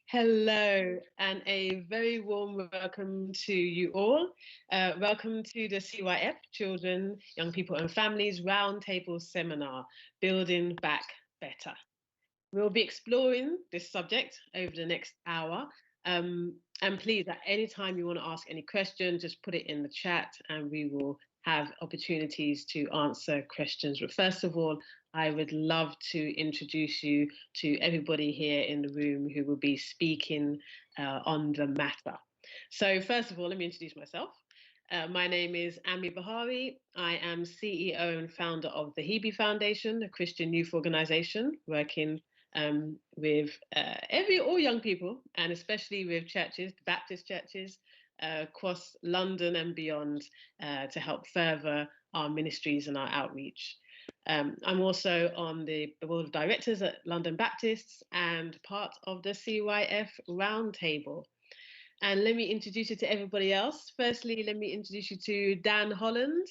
Hello, and a very warm welcome to you all. Welcome to the CYF Children, Young People and Families Roundtable Seminar, Building Back Better. We'll be exploring this subject over the next hour. And please, at any time you want to ask any question, just put it in the chat and we will have opportunities to answer questions. But first of all, I would love to introduce you to everybody here in the room who will be speaking on the matter. So first of all, let me introduce myself. My name is Ami Bahari. I am CEO and founder of the Hebe Foundation, a Christian youth organization working with all young people, and especially with churches, Baptist churches across London and beyond, to help further our ministries and our outreach. I'm also on the board of directors at London Baptists and part of the CYF Roundtable. And let me introduce you to everybody else. Firstly, let me introduce you to Dan Holland.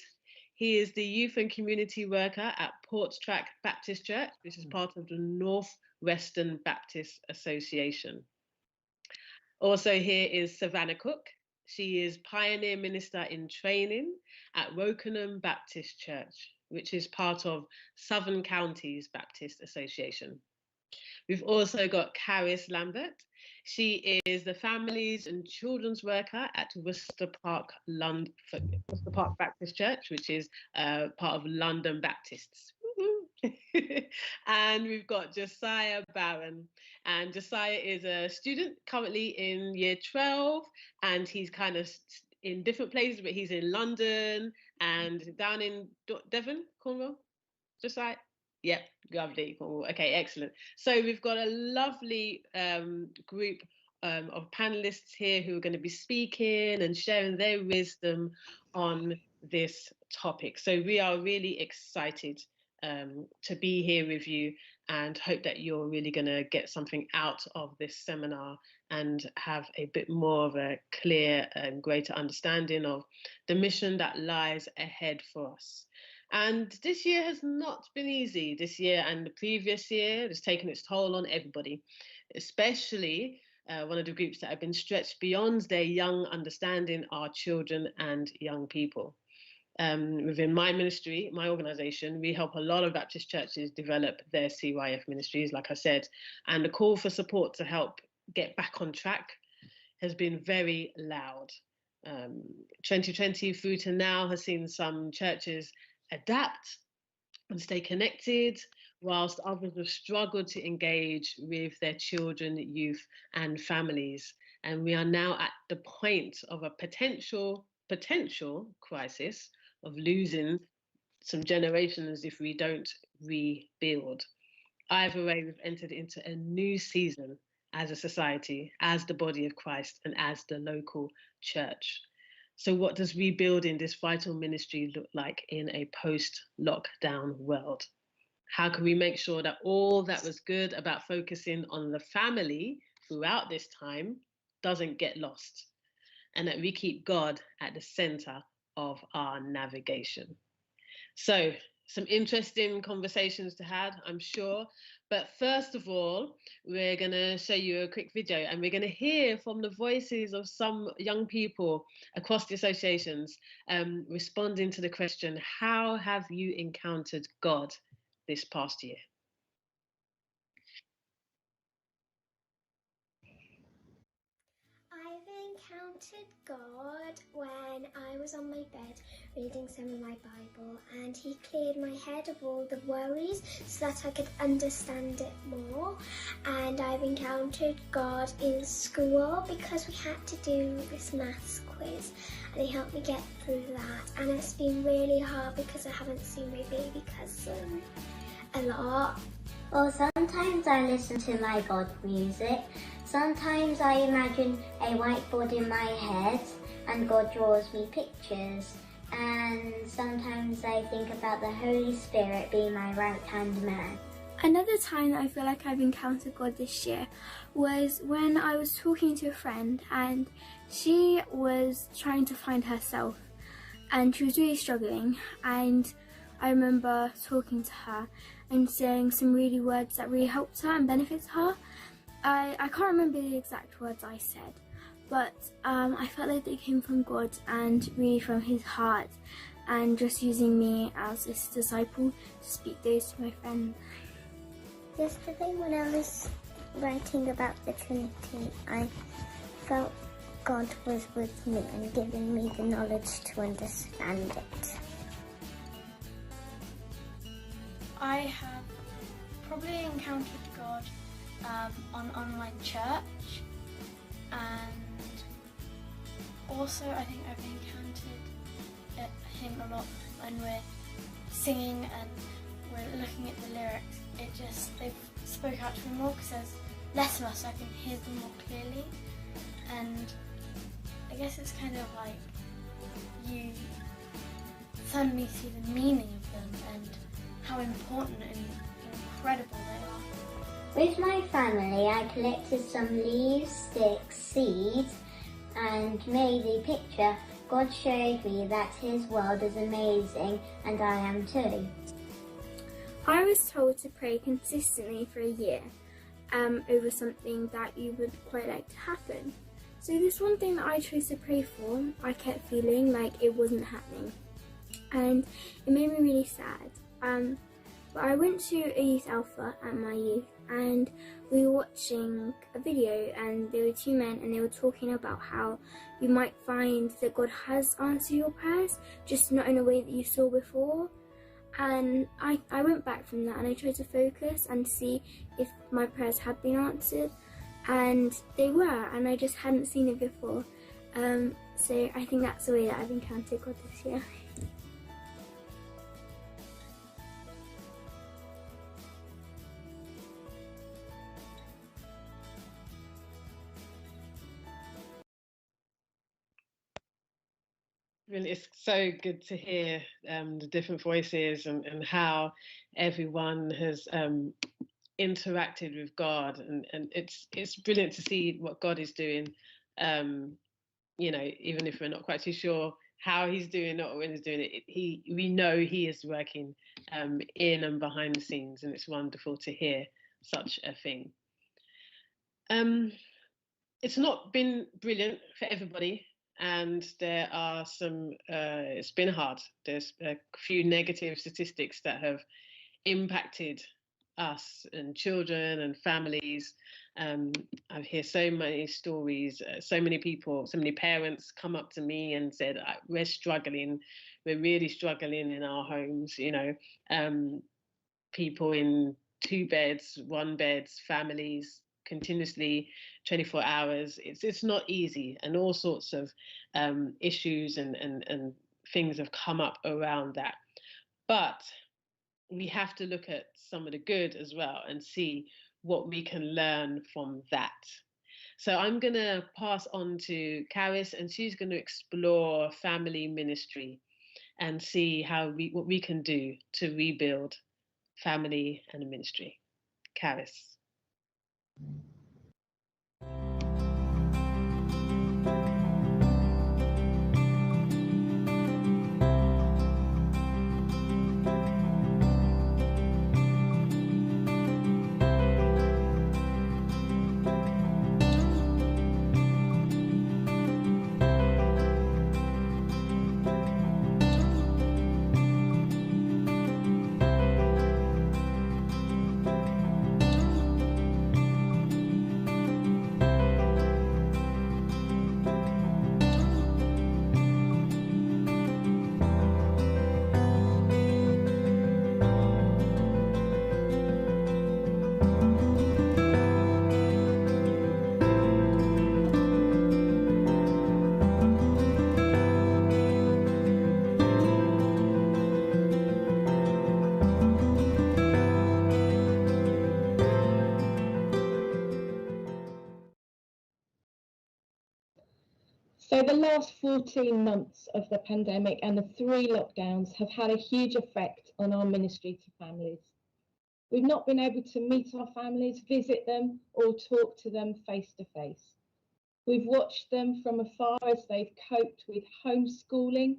He is the youth and community worker at Porttrack Baptist Church, which is part of the North Western Baptist Association. Also here is Savannah Cook. She is Pioneer Minister in Training at Wokenham Baptist Church, which is part of Southern Counties Baptist Association. We've also got Caris Lambert. She is the Families and Children's Worker at Worcester Park Baptist Church, which is part of London Baptists. And we've got Josiah Barron, and Josiah is a student currently in year 12, and he's kind of in different places, but he's in London and down in Devon, Cornwall. Josiah? Yep, lovely, Cornwall. Okay, excellent. So we've got a lovely group of panelists here who are going to be speaking and sharing their wisdom on this topic. So we are really excited to be here with you, and hope that you're really going to get something out of this seminar and have a bit more of a clear and greater understanding of the mission that lies ahead for us. And this year has not been easy. This year and the previous year has taken its toll on everybody, especially one of the groups that have been stretched beyond their young understanding are children and young people. Within my ministry, my organization, we help a lot of Baptist churches develop their CYF ministries, like I said, and the call for support to help get back on track has been very loud. 2020 through to now has seen some churches adapt and stay connected, whilst others have struggled to engage with their children, youth, and families. And we are now at the point of a potential crisis of losing some generations if we don't rebuild. Either way, we've entered into a new season as a society, as the body of Christ, and as the local church. So what does rebuilding this vital ministry look like in a post-lockdown world? How can we make sure that all that was good about focusing on the family throughout this time doesn't get lost, and that we keep God at the center of our navigation? So some interesting conversations to have, I'm sure. But first of all, we're going to show you a quick video, and we're going to hear from the voices of some young people across the associations responding to the question, how have you encountered God this past year? Encountered God when I was on my bed reading some of my Bible, and he cleared my head of all the worries so that I could understand it more. And I've encountered God in school because we had to do this maths quiz, and he helped me get through that. And it's been really hard because I haven't seen my baby cousin a lot. Well, sometimes I listen to my God music. Sometimes I imagine a whiteboard in my head and God draws me pictures. And sometimes I think about the Holy Spirit being my right-hand man. Another time that I feel like I've encountered God this year was when I was talking to a friend, and she was trying to find herself and she was really struggling, and I remember talking to her and saying some really words that really helped her and benefited her. I can't remember the exact words I said, but I felt like they came from God and really from his heart, and just using me as his disciple to speak those to my friend. Yesterday when I was writing about the Trinity, I felt God was with me and giving me the knowledge to understand it. I have probably encountered God on online church, and also I think I've encountered him a lot when we're singing and we're looking at the lyrics. They spoke out to me more because there's less of us, so I can hear them more clearly, and I guess it's kind of like you suddenly see the meaning of them and how important and incredible they are. With my family, I collected some leaves, sticks, seeds, and made a picture. God showed me that his world is amazing, and I am too. I was told to pray consistently for a year over something that you would quite like to happen. So this one thing that I chose to pray for, I kept feeling like it wasn't happening, and it made me really sad. But I went to a youth alpha at my youth, and we were watching a video, and there were two men, and they were talking about how you might find that God has answered your prayers, just not in a way that you saw before. And I went back from that, and I tried to focus and see if my prayers had been answered, and they were, and I just hadn't seen it before. So I think that's the way that I've encountered God this year. And it's so good to hear the different voices and how everyone has interacted with God, and it's brilliant to see what God is doing. You know, even if we're not quite too sure how he's doing it or when he's doing it, we know he is working in and behind the scenes, and it's wonderful to hear such a thing. It's not been brilliant for everybody, and there are some it's been hard. There's a few negative statistics that have impacted us and children and families. I hear so many stories, so many people, so many parents come up to me and said, we're struggling, we're really struggling in our homes, you know, people in 2 beds, 1 beds, families, continuously 24 hours. It's not easy, and all sorts of issues and things have come up around that. But we have to look at some of the good as well and see what we can learn from that. So I'm going to pass on to Caris, and she's going to explore family ministry and see what we can do to rebuild family and ministry. Caris. So the last 14 months of the pandemic and the 3 lockdowns have had a huge effect on our ministry to families. We've not been able to meet our families, visit them, or talk to them face to face. We've watched them from afar as they've coped with homeschooling,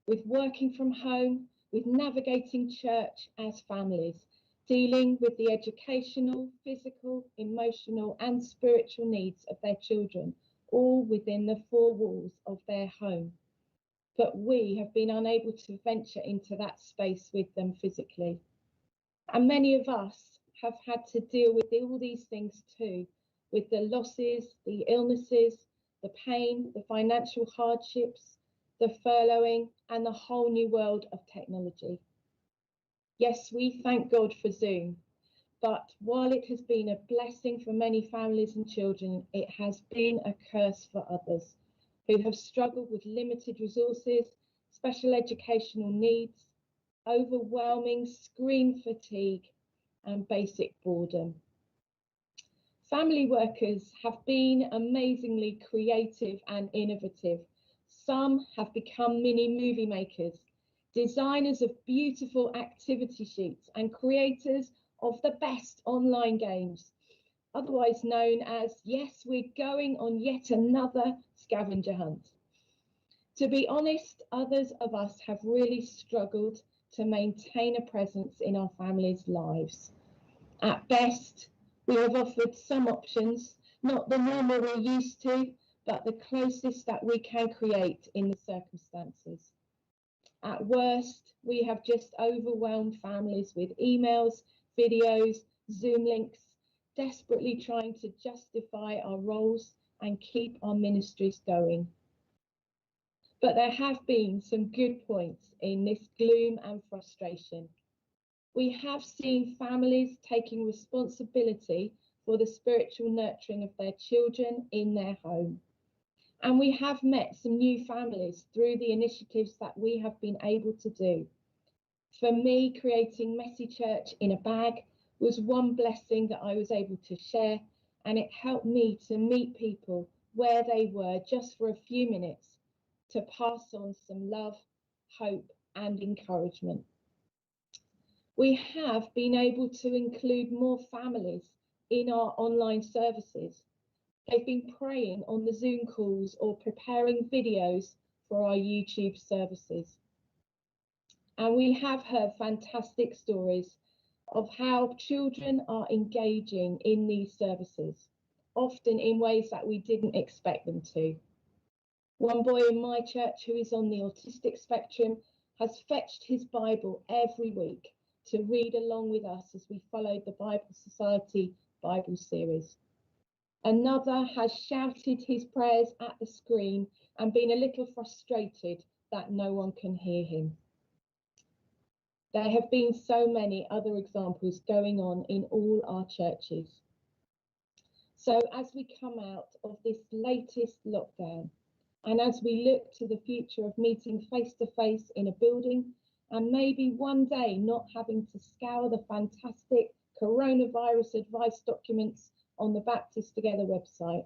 with working from home, with navigating church as families. dealing with the educational, physical, emotional and spiritual needs of their children, all within the four walls of their home. But we have been unable to venture into that space with them physically. And many of us have had to deal with all these things too, with the losses, the illnesses, the pain, the financial hardships, the furloughing, and the whole new world of technology. Yes, we thank God for Zoom, but while it has been a blessing for many families and children, it has been a curse for others who have struggled with limited resources, special educational needs, overwhelming screen fatigue, and basic boredom. Family workers have been amazingly creative and innovative. Some have become mini movie makers, designers of beautiful activity sheets, and creators of the best online games, otherwise known as, yes, we're going on yet another scavenger hunt. To be honest, others of us have really struggled to maintain a presence in our families' lives. At best, we have offered some options, not the normal we're used to, but the closest that we can create in the circumstances. At worst, we have just overwhelmed families with emails, videos, Zoom links, desperately trying to justify our roles and keep our ministries going. But there have been some good points in this gloom and frustration. We have seen families taking responsibility for the spiritual nurturing of their children in their home. And we have met some new families through the initiatives that we have been able to do. For me, creating Messy Church in a Bag was one blessing that I was able to share, and it helped me to meet people where they were just for a few minutes to pass on some love, hope, and encouragement. We have been able to include more families in our online services. They've been praying on the Zoom calls or preparing videos for our YouTube services. And we have heard fantastic stories of how children are engaging in these services, often in ways that we didn't expect them to. One boy in my church who is on the autistic spectrum has fetched his Bible every week to read along with us as we followed the Bible Society Bible series. Another has shouted his prayers at the screen and been a little frustrated that no one can hear him. There have been so many other examples going on in all our churches. So as we come out of this latest lockdown, and as we look to the future of meeting face to face in a building, and maybe one day not having to scour the fantastic coronavirus advice documents on the Baptist Together website,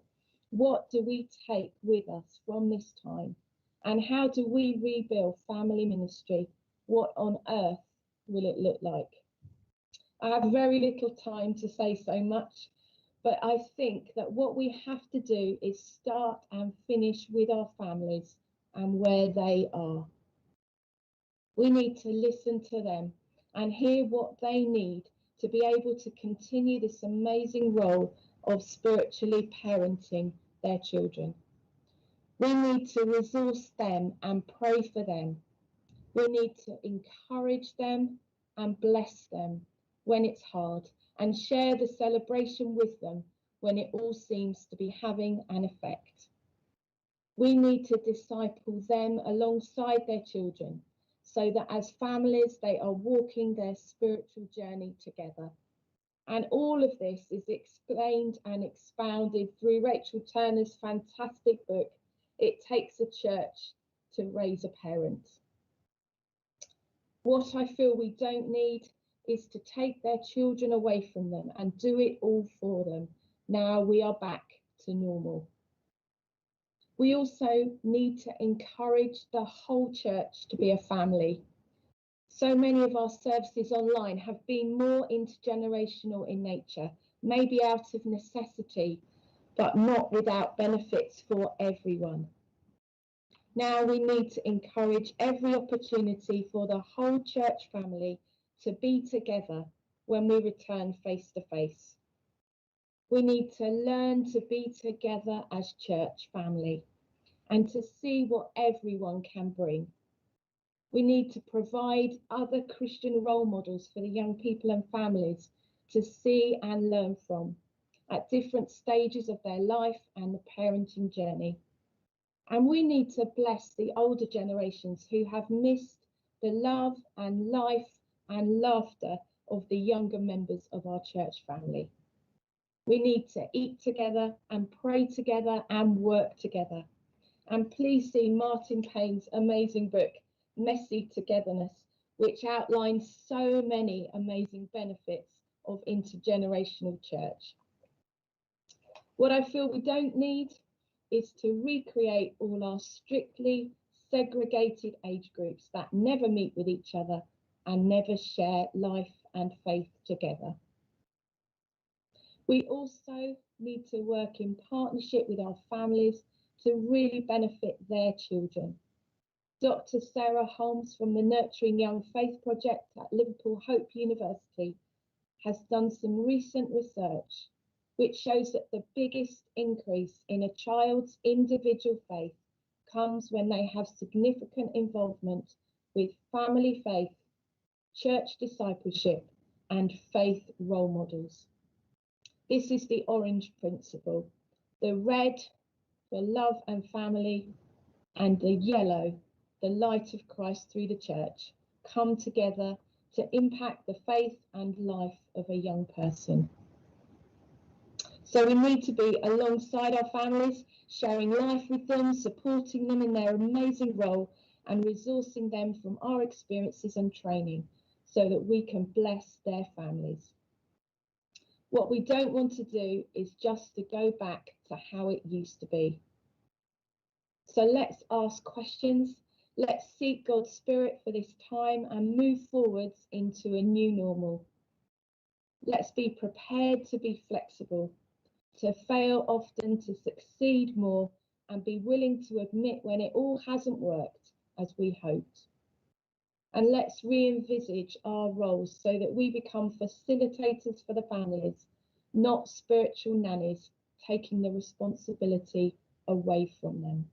what do we take with us from this time? And how do we rebuild family ministry? What on earth will it look like? I have very little time to say so much, but I think that what we have to do is start and finish with our families and where they are. We need to listen to them and hear what they need to be able to continue this amazing role of spiritually parenting their children. We need to resource them and pray for them. We need to encourage them and bless them when it's hard, and share the celebration with them when it all seems to be having an effect. We need to disciple them alongside their children, so that as families they are walking their spiritual journey together. And all of this is explained and expounded through Rachel Turner's fantastic book, It Takes a Church to Raise a Parent. What I feel we don't need is to take their children away from them and do it all for them. Now we are back to normal. We also need to encourage the whole church to be a family. So many of our services online have been more intergenerational in nature, maybe out of necessity, but not without benefits for everyone. Now we need to encourage every opportunity for the whole church family to be together when we return face to face. We need to learn to be together as church family and to see what everyone can bring. We need to provide other Christian role models for the young people and families to see and learn from at different stages of their life and the parenting journey. And we need to bless the older generations who have missed the love and life and laughter of the younger members of our church family. We need to eat together and pray together and work together. And please see Martin Payne's amazing book, Messy Togetherness, which outlines so many amazing benefits of intergenerational church. What I feel we don't need is to recreate all our strictly segregated age groups that never meet with each other and never share life and faith together. We also need to work in partnership with our families to really benefit their children. Dr. Sarah Holmes from the Nurturing Young Faith Project at Liverpool Hope University has done some recent research which shows that the biggest increase in a child's individual faith comes when they have significant involvement with family faith, church discipleship, and faith role models. This is the orange principle, the red for love and family, and the yellow, the light of Christ through the church, come together to impact the faith and life of a young person. So we need to be alongside our families, sharing life with them, supporting them in their amazing role, and resourcing them from our experiences and training so that we can bless their families. What we don't want to do is just to go back to how it used to be. So let's ask questions. Let's seek God's Spirit for this time and move forwards into a new normal. Let's be prepared to be flexible, to fail often, to succeed more, and be willing to admit when it all hasn't worked as we hoped. And let's re-envisage our roles so that we become facilitators for the families, not spiritual nannies, taking the responsibility away from them.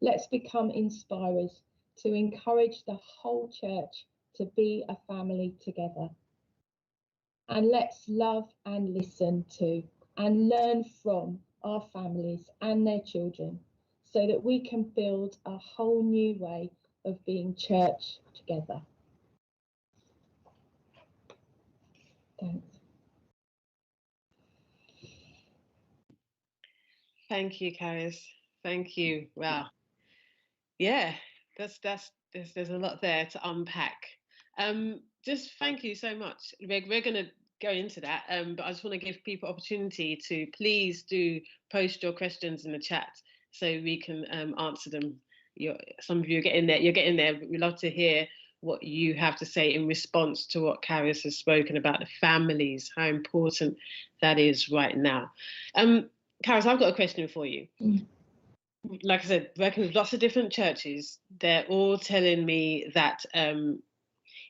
Let's become inspirers to encourage the whole church to be a family together. And let's love and listen to and learn from our families and their children so that we can build a whole new way of being church together. Thanks. Thank you, Caris. Thank you. Wow. Yeah, there's a lot there to unpack. Just thank you so much. We're going to go into that, but I just want to give people opportunity to please do post your questions in the chat so we can answer them. Some of you are getting there. You're getting there, but we'd love to hear what you have to say in response to what Caris has spoken about the families, how important that is right now. Caris, I've got a question for you. Like I said, working with lots of different churches, they're all telling me that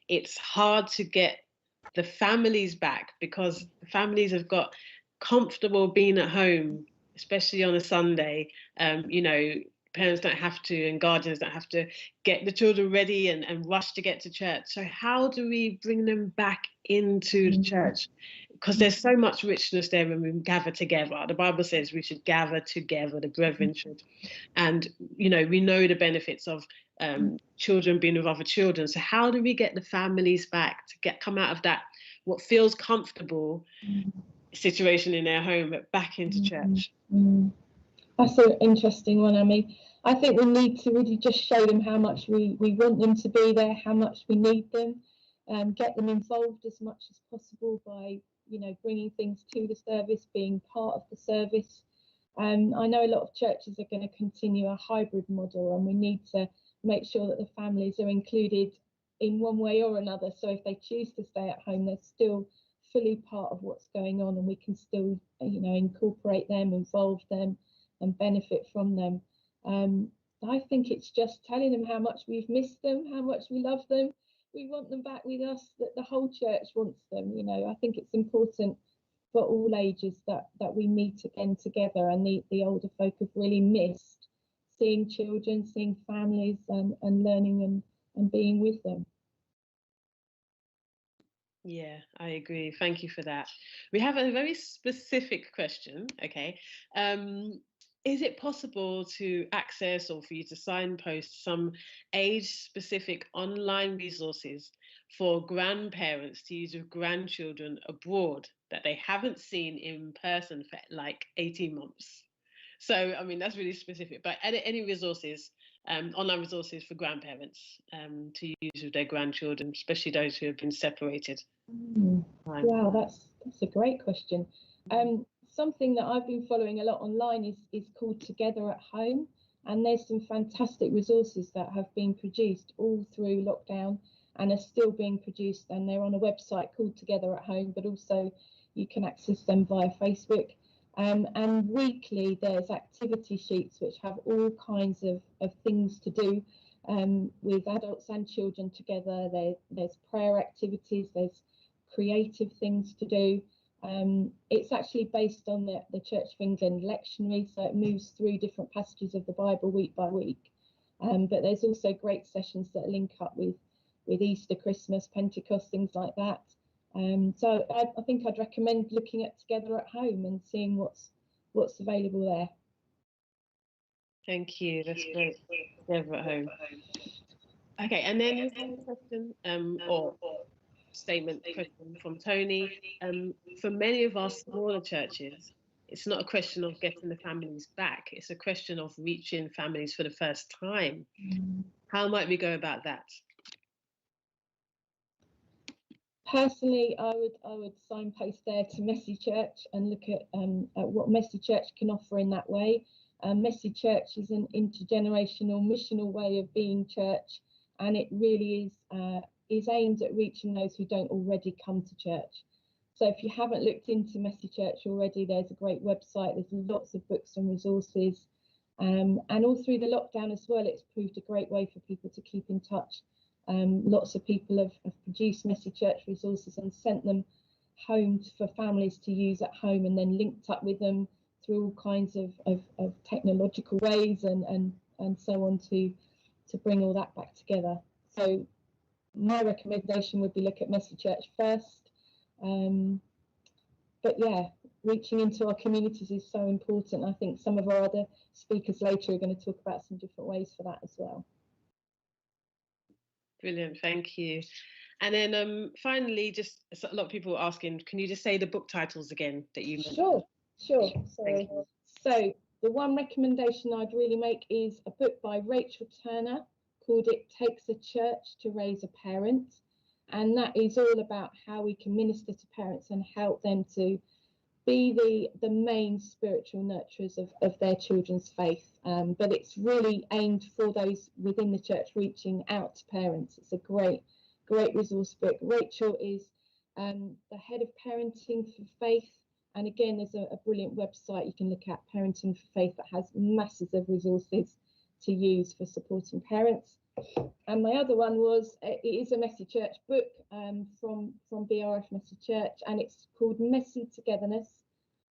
it's hard to get the families back because the families have got comfortable being at home, especially on a Sunday. Parents don't have to, and guardians don't have to get the children ready and rush to get to church. So how do we bring them back into the church? Because there's so much richness there when we gather together. The Bible says we should gather together, the brethren should. And, we know the benefits of children being with other children. So how do we get the families back to come out of that, what feels comfortable situation in their home, but back into church? That's an interesting one, Amy. I think we need to really just show them how much we want them to be there, how much we need them, get them involved as much as possible by, bringing things to the service, being part of the service. I know a lot of churches are going to continue a hybrid model, and we need to make sure that the families are included in one way or another. So if they choose to stay at home, they're still fully part of what's going on, and we can still, incorporate them, involve them, and benefit from them. I think it's just telling them how much we've missed them, how much we love them. we want them back with us, that the whole church wants them. You know, I think it's important for all ages that we meet again together, and the older folk have really missed seeing children, seeing families, and learning and being with them. Yeah, I agree. Thank you for that. We have a very specific question. Okay. Is it possible to access or for you to signpost some age-specific online resources for grandparents to use with grandchildren abroad that they haven't seen in person for like 18 months? So, I mean, that's really specific, but any resources, online resources for grandparents to use with their grandchildren, especially those who have been separated. Wow, that's a great question. Something that I've been following a lot online is called Together at Home, and there's some fantastic resources that have been produced all through lockdown and are still being produced, and they're on a website called Together at Home, but also you can access them via Facebook. And weekly there's activity sheets which have all kinds of things to do with adults and children together. There's prayer activities, there's creative things to do. It's actually based on the Church of England lectionary, so it moves through different passages of the Bible week by week. But there's also great sessions that link up with Easter, Christmas, Pentecost, things like that. So I think I'd recommend looking at Together at Home and seeing what's available there. Thank you. That's great. Together at Home. Okay, and then here's one question or statement question from Tony. For many of our smaller churches, it's not a question of getting the families back. It's a question of reaching families for the first time. How might we go about that? Personally, I would signpost there to Messy Church and look at what Messy Church can offer in that way. Messy Church is an intergenerational, missional way of being church, and it really is aimed at reaching those who don't already come to church. So if you haven't looked into Messy Church already, there's a great website. There's lots of books and resources, and all through the lockdown as well, it's proved a great way for people to keep in touch. Lots of people have produced Messy Church resources and sent them home for families to use at home, and then linked up with them through all kinds of technological ways and so on to bring all that back together. So my recommendation would be look at Messy Church first. But yeah, reaching into our communities is so important. I think some of our other speakers later are going to talk about some different ways for that as well. Brilliant, thank you. And then finally, just a lot of people are asking, can you just say the book titles again that you mentioned? Sure. So the one recommendation I'd really make is a book by Rachel Turner called It Takes a Church to Raise a Parent. And that is all about how we can minister to parents and help them to be the main spiritual nurturers of their children's faith. But it's really aimed for those within the church reaching out to parents. It's a great resource book. Rachel is the head of Parenting for Faith. And again, there's a brilliant website you can look at, Parenting for Faith, that has masses of resources to use for supporting parents. And my other one was, it is a Messy Church book from BRF Messy Church, and it's called Messy Togetherness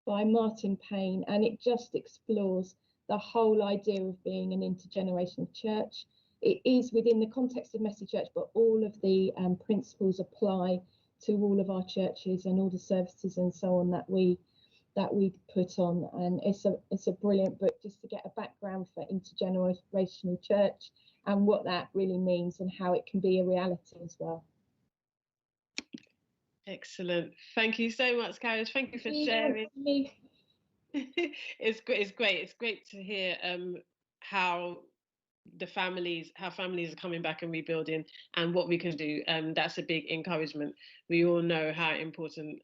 by Martin Payne, and it just explores the whole idea of being an intergenerational church. It is within the context of Messy Church, but all of the principles apply to all of our churches and all the services and so on that we put on. And it's a brilliant book just to get a background for intergenerational church and what that really means and how it can be a reality as well. Excellent. Thank you so much, Scarlett. Thank you for sharing. It's great. It's great to hear how families are coming back and rebuilding and what we can do. That's a big encouragement. We all know how important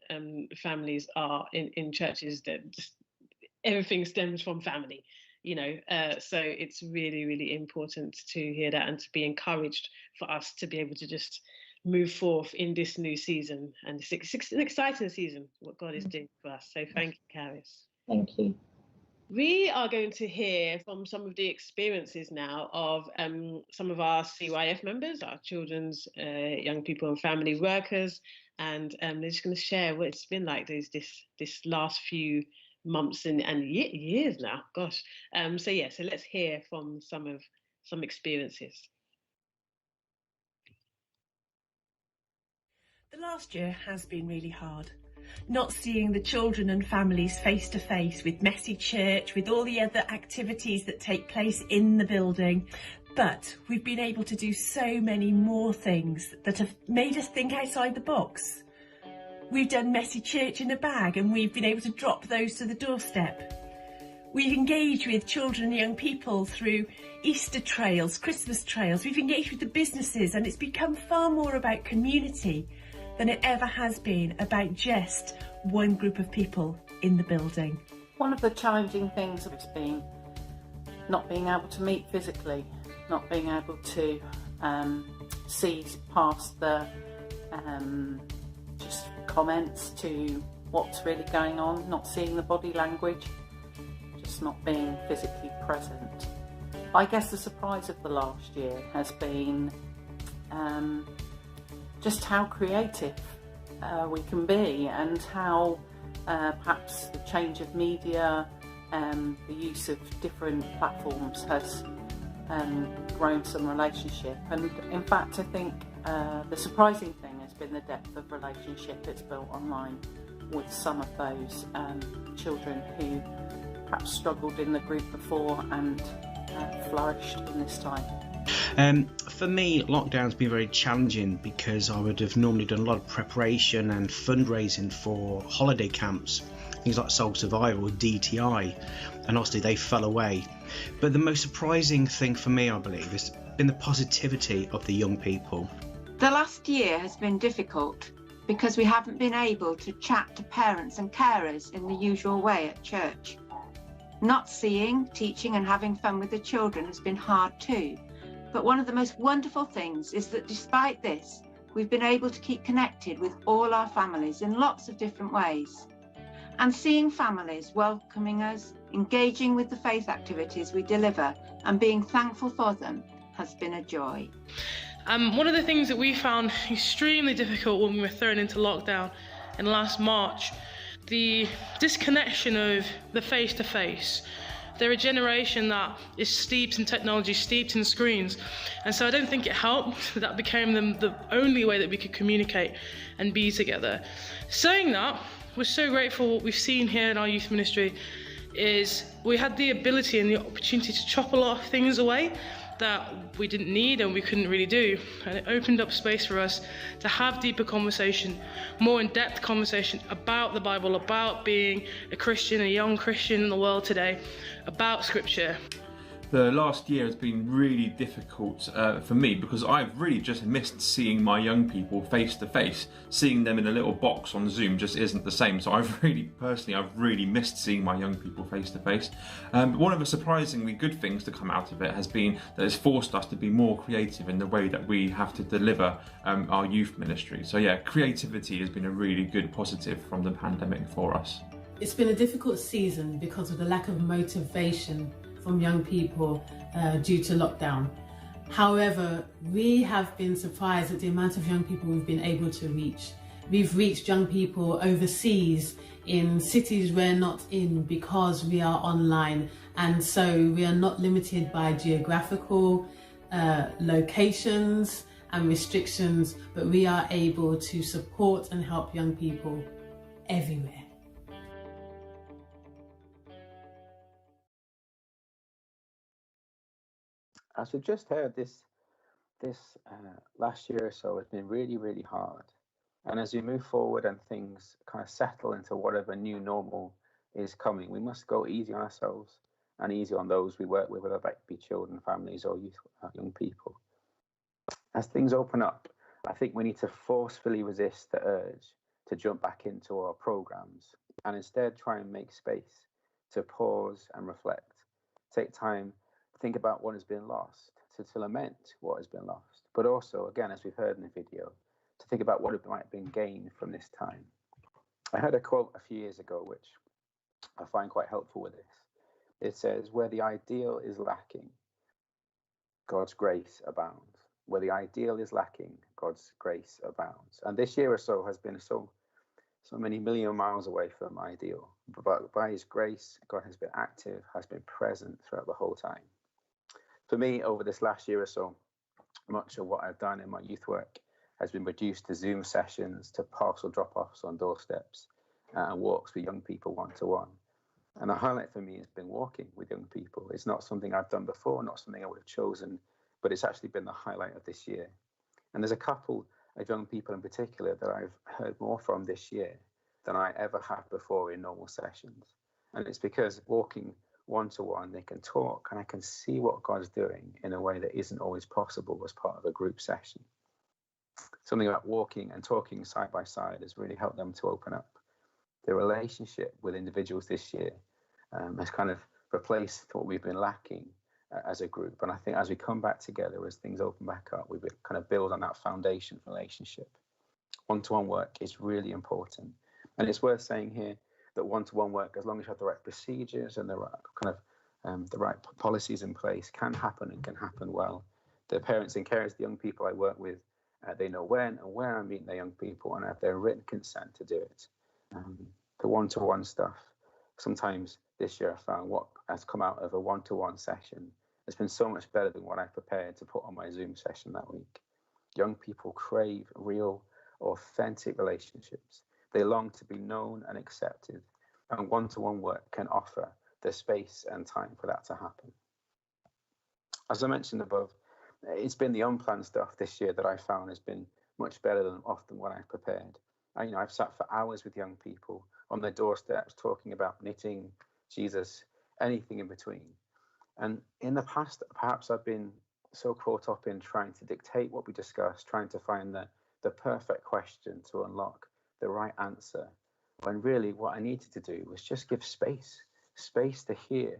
families are in churches, that just everything stems from family, you know. So it's really, really important to hear that and to be encouraged for us to be able to just move forth in this new season. And it's an exciting season, what God is doing for us. So thank you, Caris. Thank you. We are going to hear from some of the experiences now of some of our CYF members, our children's, young people and family workers, and they're just going to share what it's been like this last few months and years now. Gosh, so let's hear from some experiences. The last year has been really hard. Not seeing the children and families face to face with Messy Church, with all the other activities that take place in the building. But we've been able to do so many more things that have made us think outside the box. We've done Messy Church in a bag and we've been able to drop those to the doorstep. We've engaged with children and young people through Easter trails, Christmas trails. We've engaged with the businesses, and it's become far more about community than it ever has been about just one group of people in the building. One of the challenging things has been not being able to meet physically, not being able to see past the just comments to what's really going on, not seeing the body language, just not being physically present. I guess the surprise of the last year has been just how creative we can be, and how perhaps the change of media and the use of different platforms has grown some relationship. And in fact, I think the surprising thing has been the depth of relationship it's built online with some of those children who perhaps struggled in the group before and flourished in this time. For me, lockdown's been very challenging because I would have normally done a lot of preparation and fundraising for holiday camps, things like Soul Survival, DTI, and obviously they fell away. But the most surprising thing for me, I believe, has been the positivity of the young people. The last year has been difficult because we haven't been able to chat to parents and carers in the usual way at church. Not seeing, teaching and having fun with the children has been hard too. But one of the most wonderful things is that despite this, we've been able to keep connected with all our families in lots of different ways. And seeing families welcoming us, engaging with the faith activities we deliver and being thankful for them has been a joy. One of the things that we found extremely difficult when we were thrown into lockdown in last March, the disconnection of the face-to-face. They're a generation that is steeped in technology, steeped in screens. And so I don't think it helped. That became the only way that we could communicate and be together. Saying that, we're so grateful what we've seen here in our youth ministry is we had the ability and the opportunity to chop a lot of things away that we didn't need and we couldn't really do. And it opened up space for us to have deeper conversation, more in-depth conversation about the Bible, about being a Christian, a young Christian in the world today, about scripture. The last year has been really difficult for me because I've really just missed seeing my young people face to face. Seeing them in a little box on Zoom just isn't the same. So I've really missed seeing my young people face to face. But one of the surprisingly good things to come out of it has been that it's forced us to be more creative in the way that we have to deliver our youth ministry. So yeah, creativity has been a really good positive from the pandemic for us. It's been a difficult season because of the lack of motivation from young people due to lockdown. However, we have been surprised at the amount of young people we've been able to reach. We've reached young people overseas in cities we're not in because we are online, and so we are not limited by geographical locations and restrictions, but we are able to support and help young people everywhere. As we've just heard, this last year or so has been really hard. And as we move forward and things kind of settle into whatever new normal is coming, we must go easy on ourselves and easy on those we work with, whether that be children, families or youth, young people. As things open up, I think we need to forcefully resist the urge to jump back into our programs and instead try and make space to pause and reflect, take time, think about what has been lost, to lament what has been lost, but also, again, as we've heard in the video, to think about what might have been gained from this time. I heard a quote a few years ago, which I find quite helpful with this. It says, where the ideal is lacking, God's grace abounds. Where the ideal is lacking, God's grace abounds. And this year or so has been so many million miles away from ideal. But by his grace, God has been active, has been present throughout the whole time. For me, over this last year or so, much of what I've done in my youth work has been reduced to Zoom sessions, to parcel drop-offs on doorsteps, and walks with young people one-to-one. And the highlight for me has been walking with young people. It's not something I've done before, not something I would have chosen, but it's actually been the highlight of this year. And there's a couple of young people in particular that I've heard more from this year than I ever have before in normal sessions. And it's because walking one-to-one, they can talk and I can see what God's doing in a way that isn't always possible as part of a group session. Something about walking and talking side by side has really helped them to open up. The relationship with individuals this year has kind of replaced what we've been lacking as a group. And I think as we come back together, as things open back up, we kind of build on that foundation relationship. One-to-one work is really important. And it's worth saying here that one-to-one work, as long as you have the right procedures and the right kind of the right policies in place, can happen and can happen well. The parents and carers, the young people I work with, they know when and where I'm meeting their young people and have their written consent to do it. The one-to-one stuff, sometimes this year I found what has come out of a one-to-one session has been so much better than what I prepared to put on my Zoom session that week. Young people crave real, authentic relationships. They long to be known and accepted, and one-to-one work can offer the space and time for that to happen. As I mentioned above, it's been the unplanned stuff this year that I found has been much better than often what I've prepared. I've sat for hours with young people on their doorsteps talking about knitting, Jesus, anything in between. And in the past, perhaps I've been so caught up in trying to dictate what we discuss, trying to find the perfect question to unlock the right answer, when really what I needed to do was just give space to hear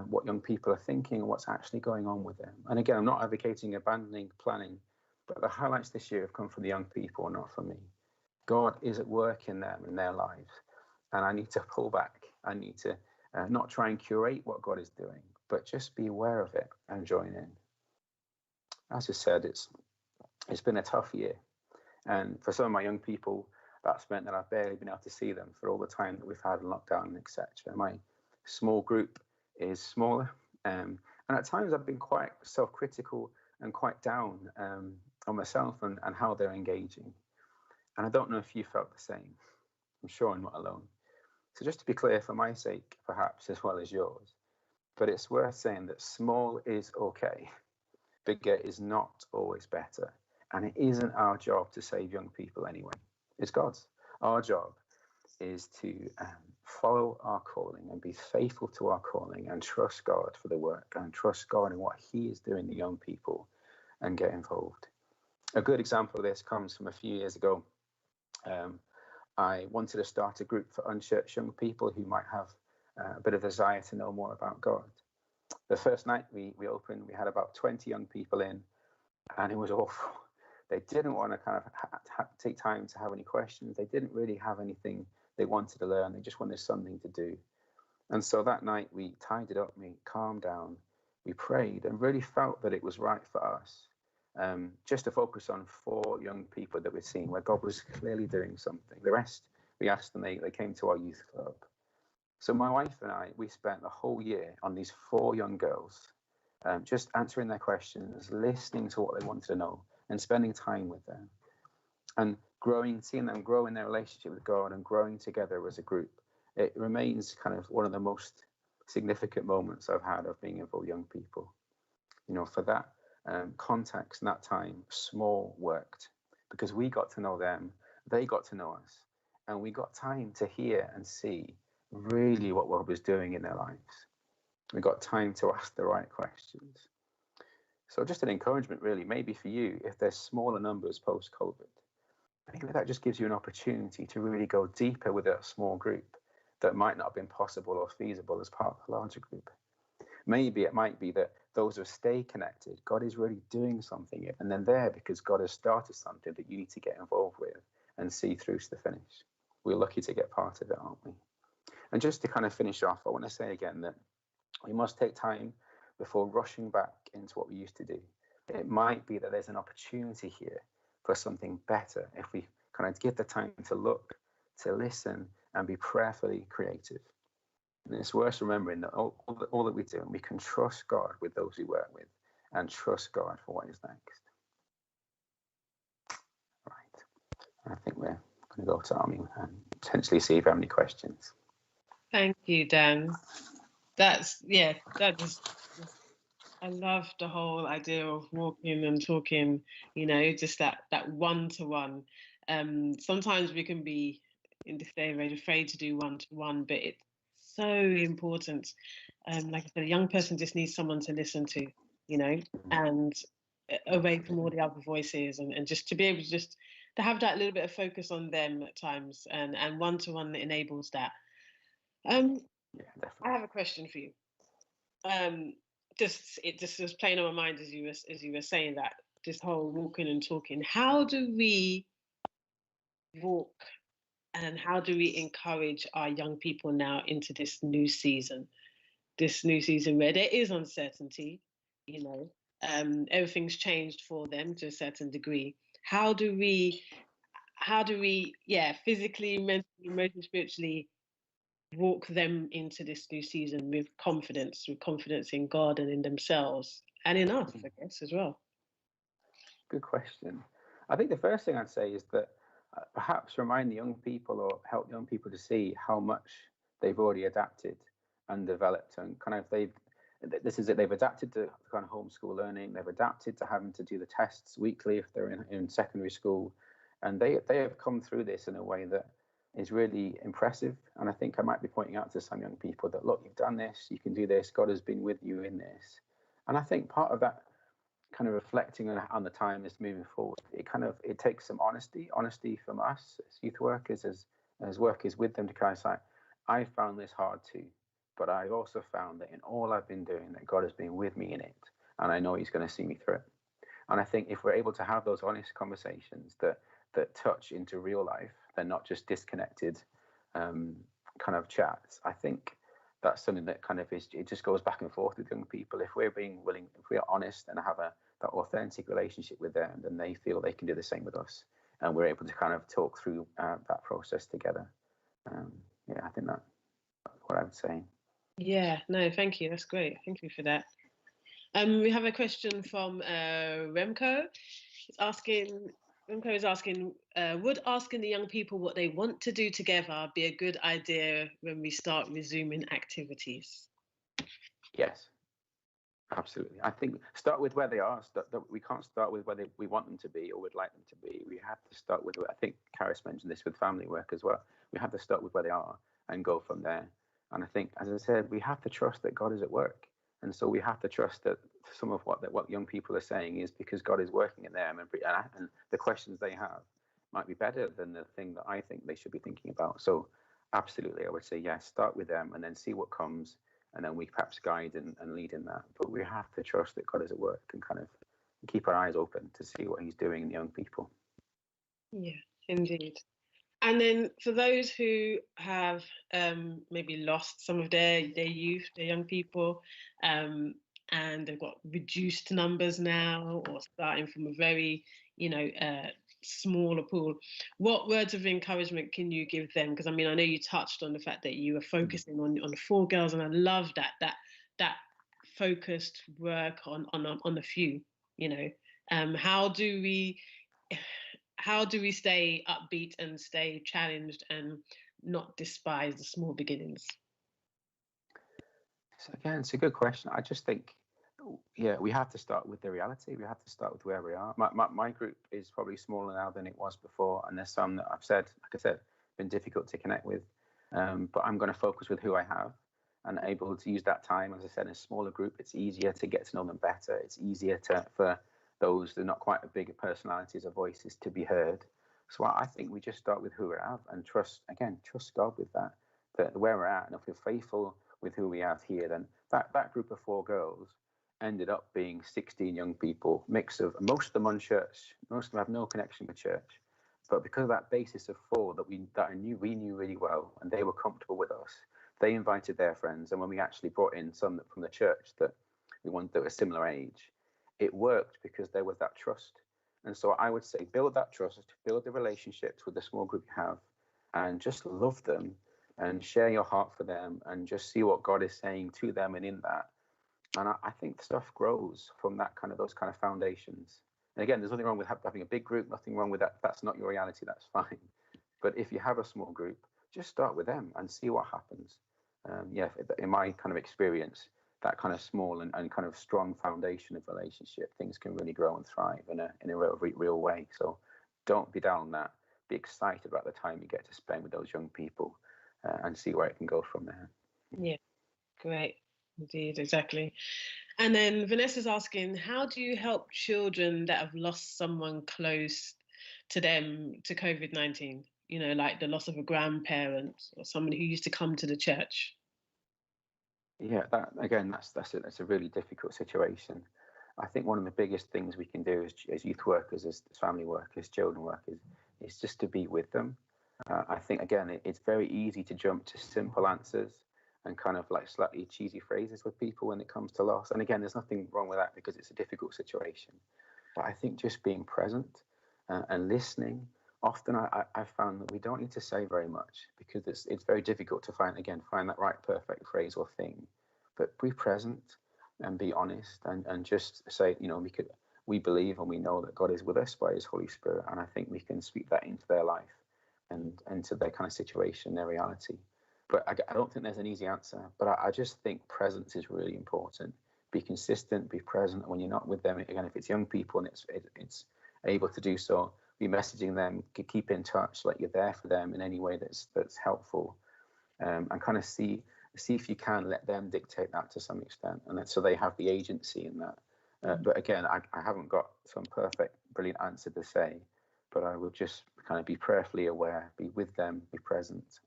what young people are thinking and what's actually going on with them. And again, I'm not advocating abandoning planning, but the highlights this year have come from the young people, not from me. God is at work in them, in their lives, and I need to pull back. I need to not try and curate what God is doing, but just be aware of it and join in. As I said, it's been a tough year, and for some of my young people, that's meant that I've barely been able to see them for all the time that we've had in lockdown, etc. My small group is smaller, and at times I've been quite self-critical and quite down on myself and how they're engaging. And I don't know if you felt the same. I'm sure I'm not alone. So just to be clear, for my sake, perhaps, as well as yours, but it's worth saying that small is okay. Bigger is not always better. And it isn't our job to save young people anyway. It's God's. Our job is to follow our calling and be faithful to our calling and trust God for the work and trust God in what he is doing to young people and get involved. A good example of this comes from a few years ago. I wanted to start a group for unchurched young people who might have a bit of desire to know more about God. The first night we opened, we had about 20 young people in, and it was awful. They didn't want to kind of take time to have any questions. They didn't really have anything they wanted to learn. They just wanted something to do. And so that night we tidied up, we calmed down, we prayed, and really felt that it was right for us just to focus on 4 young people that we'd seen where God was clearly doing something. The rest, we asked them, they came to our youth club. So my wife and I, we spent the whole year on these 4 young girls, just answering their questions, listening to what they wanted to know, and spending time with them. And growing, seeing them grow in their relationship with God and growing together as a group. It remains kind of one of the most significant moments I've had of being involved with young people. For that context and that time, small worked, because we got to know them, they got to know us, and we got time to hear and see really what God was doing in their lives. We got time to ask the right questions. So just an encouragement, really, maybe for you, if there's smaller numbers post-COVID, maybe that just gives you an opportunity to really go deeper with a small group that might not have been possible or feasible as part of a larger group. Maybe it might be that those who stay connected, God is really doing something, and then there because God has started something that you need to get involved with and see through to the finish. We're lucky to get part of it, aren't we? And just to kind of finish off, I want to say again that We must take time before rushing back into what we used to do. It might be that there's an opportunity here for something better if we kind of give the time to look, to listen, and be prayerfully creative. And it's worth remembering that all that we do, we can trust God with those we work with and trust God for what is next. Right. I think we're going to go to Army and potentially see if we have any questions. Thank you, Dan. I love the whole idea of walking and talking, just that one-to-one. Sometimes we can be, in this day and age, afraid to do one-to-one, but it's so important. Like I said, a young person just needs someone to listen to, and away from all the other voices, and just to be able to have that little bit of focus on them at times, and one-to-one that enables that. I have a question for you. It just was playing on my mind as you were saying that, this whole walking and talking. How do we walk and how do we encourage our young people now into this new season where there is uncertainty, everything's changed for them to a certain degree. How do we physically, mentally, emotionally, spiritually walk them into this new season with confidence in God and in themselves and in us, I guess, as well? Good question. I think the first thing I'd say is that perhaps remind the young people or help young people to see how much they've already adapted and developed, and kind of they've adapted to kind of homeschool learning. They've adapted to having to do the tests weekly if they're in secondary school, and they have come through this in a way that is really impressive. And I think I might be pointing out to some young people that, look, you've done this, you can do this, God has been with you in this. And I think part of that kind of reflecting on the time is moving forward. It takes some honesty from us as youth workers, as workers with them, to kind of say, I found this hard too, but I've also found that in all I've been doing, that God has been with me in it, and I know he's going to see me through it. And I think if we're able to have those honest conversations that touch into real life, they're not just disconnected kind of chats, I think that's something that kind of it just goes back and forth with young people. If we're being willing, if we're honest and have that authentic relationship with them, then they feel they can do the same with us, and we're able to kind of talk through that process together. I think that's what I would say. Yeah, no, thank you. That's great. Thank you for that. We have a question from Remco. Remco is asking, would asking the young people what they want to do together be a good idea when we start resuming activities? Yes, absolutely. I think start with where they are. We can't start with where we want them to be or would like them to be. We have to start with, I think Karis mentioned this with family work as well. We have to start with where they are and go from there. And I think, as I said, we have to trust that God is at work. And so we have to trust that some of what young people are saying is because God is working in them, and the questions they have might be better than the thing that I think they should be thinking about. So absolutely, I would say, yes, start with them and then see what comes, and then we perhaps guide and lead in that. But we have to trust that God is at work and kind of keep our eyes open to see what he's doing in the young people. Yeah, indeed. And then for those who have maybe lost some of their youth, their young people, and they've got reduced numbers now, or starting from a very, smaller pool, what words of encouragement can you give them? Because I know you touched on the fact that you were focusing on 4 girls, and I love that focused work on a few. How do we stay upbeat and stay challenged and not despise the small beginnings? So again, it's a good question. I just think, we have to start with the reality. We have to start with where we are. My group is probably smaller now than it was before, and there's some that like I said, been difficult to connect with. But I'm going to focus with who I have and able to use that time. As I said, in a smaller group, it's easier to get to know them better. It's easier for those that are not quite as big personalities or voices to be heard. So I think we just start with who we have and trust God with that where we're at. And if we're faithful with who we have here, then that group of 4 girls ended up being 16 young people, mix of most of them on church, most of them have no connection with church. But because of that basis of 4 that we knew really well, and they were comfortable with us, They invited their friends, and when we actually brought in some from the church that we wanted that were similar age, it worked because there was that trust. And so I would say build that trust, build the relationships with the small group you have, and just love them and share your heart for them and just see what God is saying to them and in that. And I think stuff grows from that those kind of foundations. And again, there's nothing wrong with having a big group, nothing wrong with that. If that's not your reality, that's fine. But if you have a small group, just start with them and see what happens. In my kind of experience, that kind of small and kind of strong foundation of relationship, things can really grow and thrive in a real way. So don't be down on that. Be excited about the time you get to spend with those young people and see where it can go from there. Yeah, great. Indeed, exactly. And then Vanessa's asking, how do you help children that have lost someone close to them to COVID-19? You know, like the loss of a grandparent or somebody who used to come to the church. Yeah, that's a really difficult situation. I think one of the biggest things we can do as youth workers, as family workers, children workers, is just to be with them. I think, again, it's very easy to jump to simple answers and kind of like slightly cheesy phrases with people when it comes to loss. And again, there's nothing wrong with that because it's a difficult situation. But I think just being present and listening, often I've found that we don't need to say very much because it's very difficult to find that right perfect phrase or thing. But be present and be honest and just say, we believe and we know that God is with us by his Holy Spirit. And I think we can speak that into their life and into their kind of situation, their reality. But I don't think there's an easy answer. But I just think presence is really important. Be consistent, be present. And when you're not with them, again, if it's young people and it's able to do so, be messaging them, keep in touch, like you're there for them in any way that's helpful, and kind of see if you can let them dictate that to some extent, and so they have the agency in that. But again, I haven't got some perfect, brilliant answer to say, but I will just kind of be prayerfully aware, be with them, be present,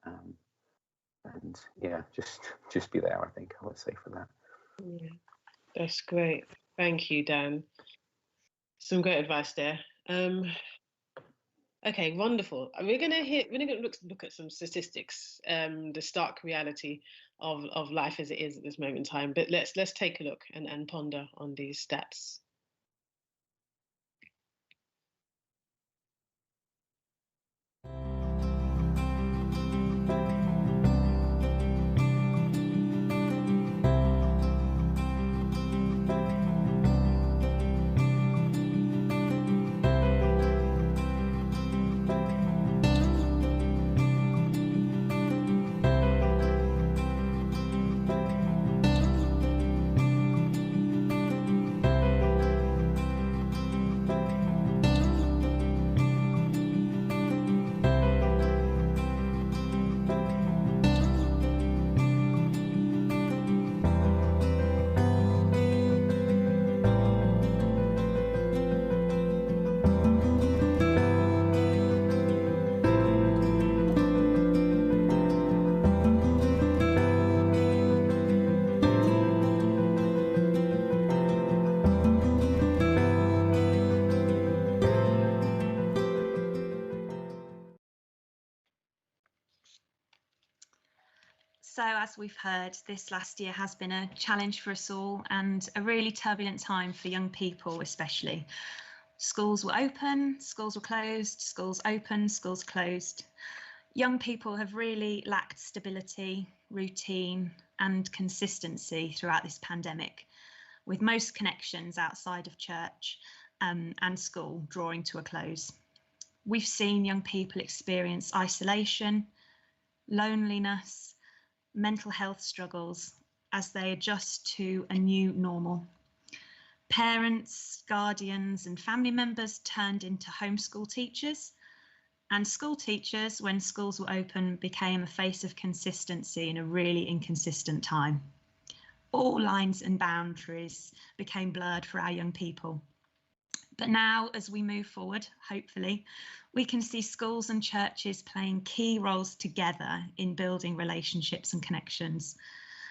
and yeah, just be there. I think I would say for that. Yeah, that's great. Thank you, Dan. Some great advice there. Okay, wonderful. We're gonna look at some statistics, the stark reality of life as it is at this moment in time. But let's take a look and ponder on these stats. So as we've heard, this last year has been a challenge for us all and a really turbulent time for young people especially. Schools were open, schools were closed, schools open, schools closed. Young people have really lacked stability, routine and consistency throughout this pandemic, with most connections outside of church and school drawing to a close. We've seen young people experience isolation, loneliness, mental health struggles as they adjust to a new normal. Parents, guardians and family members turned into homeschool teachers, and school teachers, when schools were open, became a face of consistency in a really inconsistent time. All lines and boundaries became blurred for our young people. But now, as we move forward, hopefully, we can see schools and churches playing key roles together in building relationships and connections.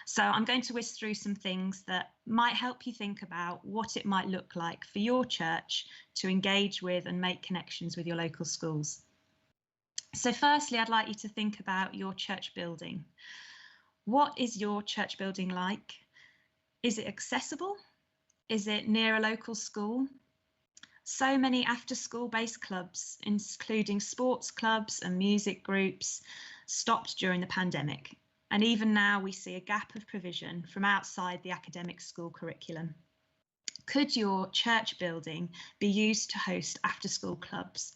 So I'm going to whiz through some things that might help you think about what it might look like for your church to engage with and make connections with your local schools. So firstly, I'd like you to think about your church building. What is your church building like? Is it accessible? Is it near a local school? So many after-school based clubs, including sports clubs and music groups, stopped during the pandemic. And even now we see a gap of provision from outside the academic school curriculum. Could your church building be used to host after-school clubs?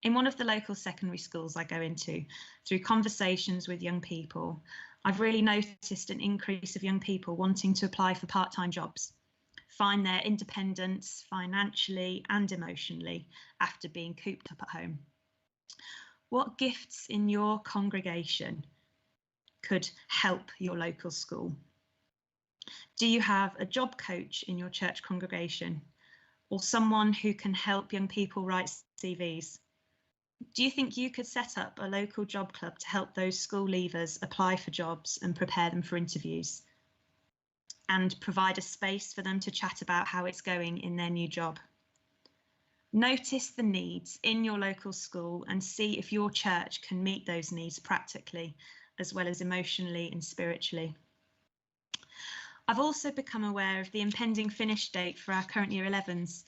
In one of the local secondary schools I go into, through conversations with young people, I've really noticed an increase of young people wanting to apply for part-time jobs, find their independence financially and emotionally after being cooped up at home. What gifts in your congregation could help your local school? Do you have a job coach in your church congregation, or someone who can help young people write CVs? Do you think you could set up a local job club to help those school leavers apply for jobs and prepare them for interviews, and provide a space for them to chat about how it's going in their new job? Notice the needs in your local school and see if your church can meet those needs practically, as well as emotionally and spiritually. I've also become aware of the impending finish date for our current Year 11s.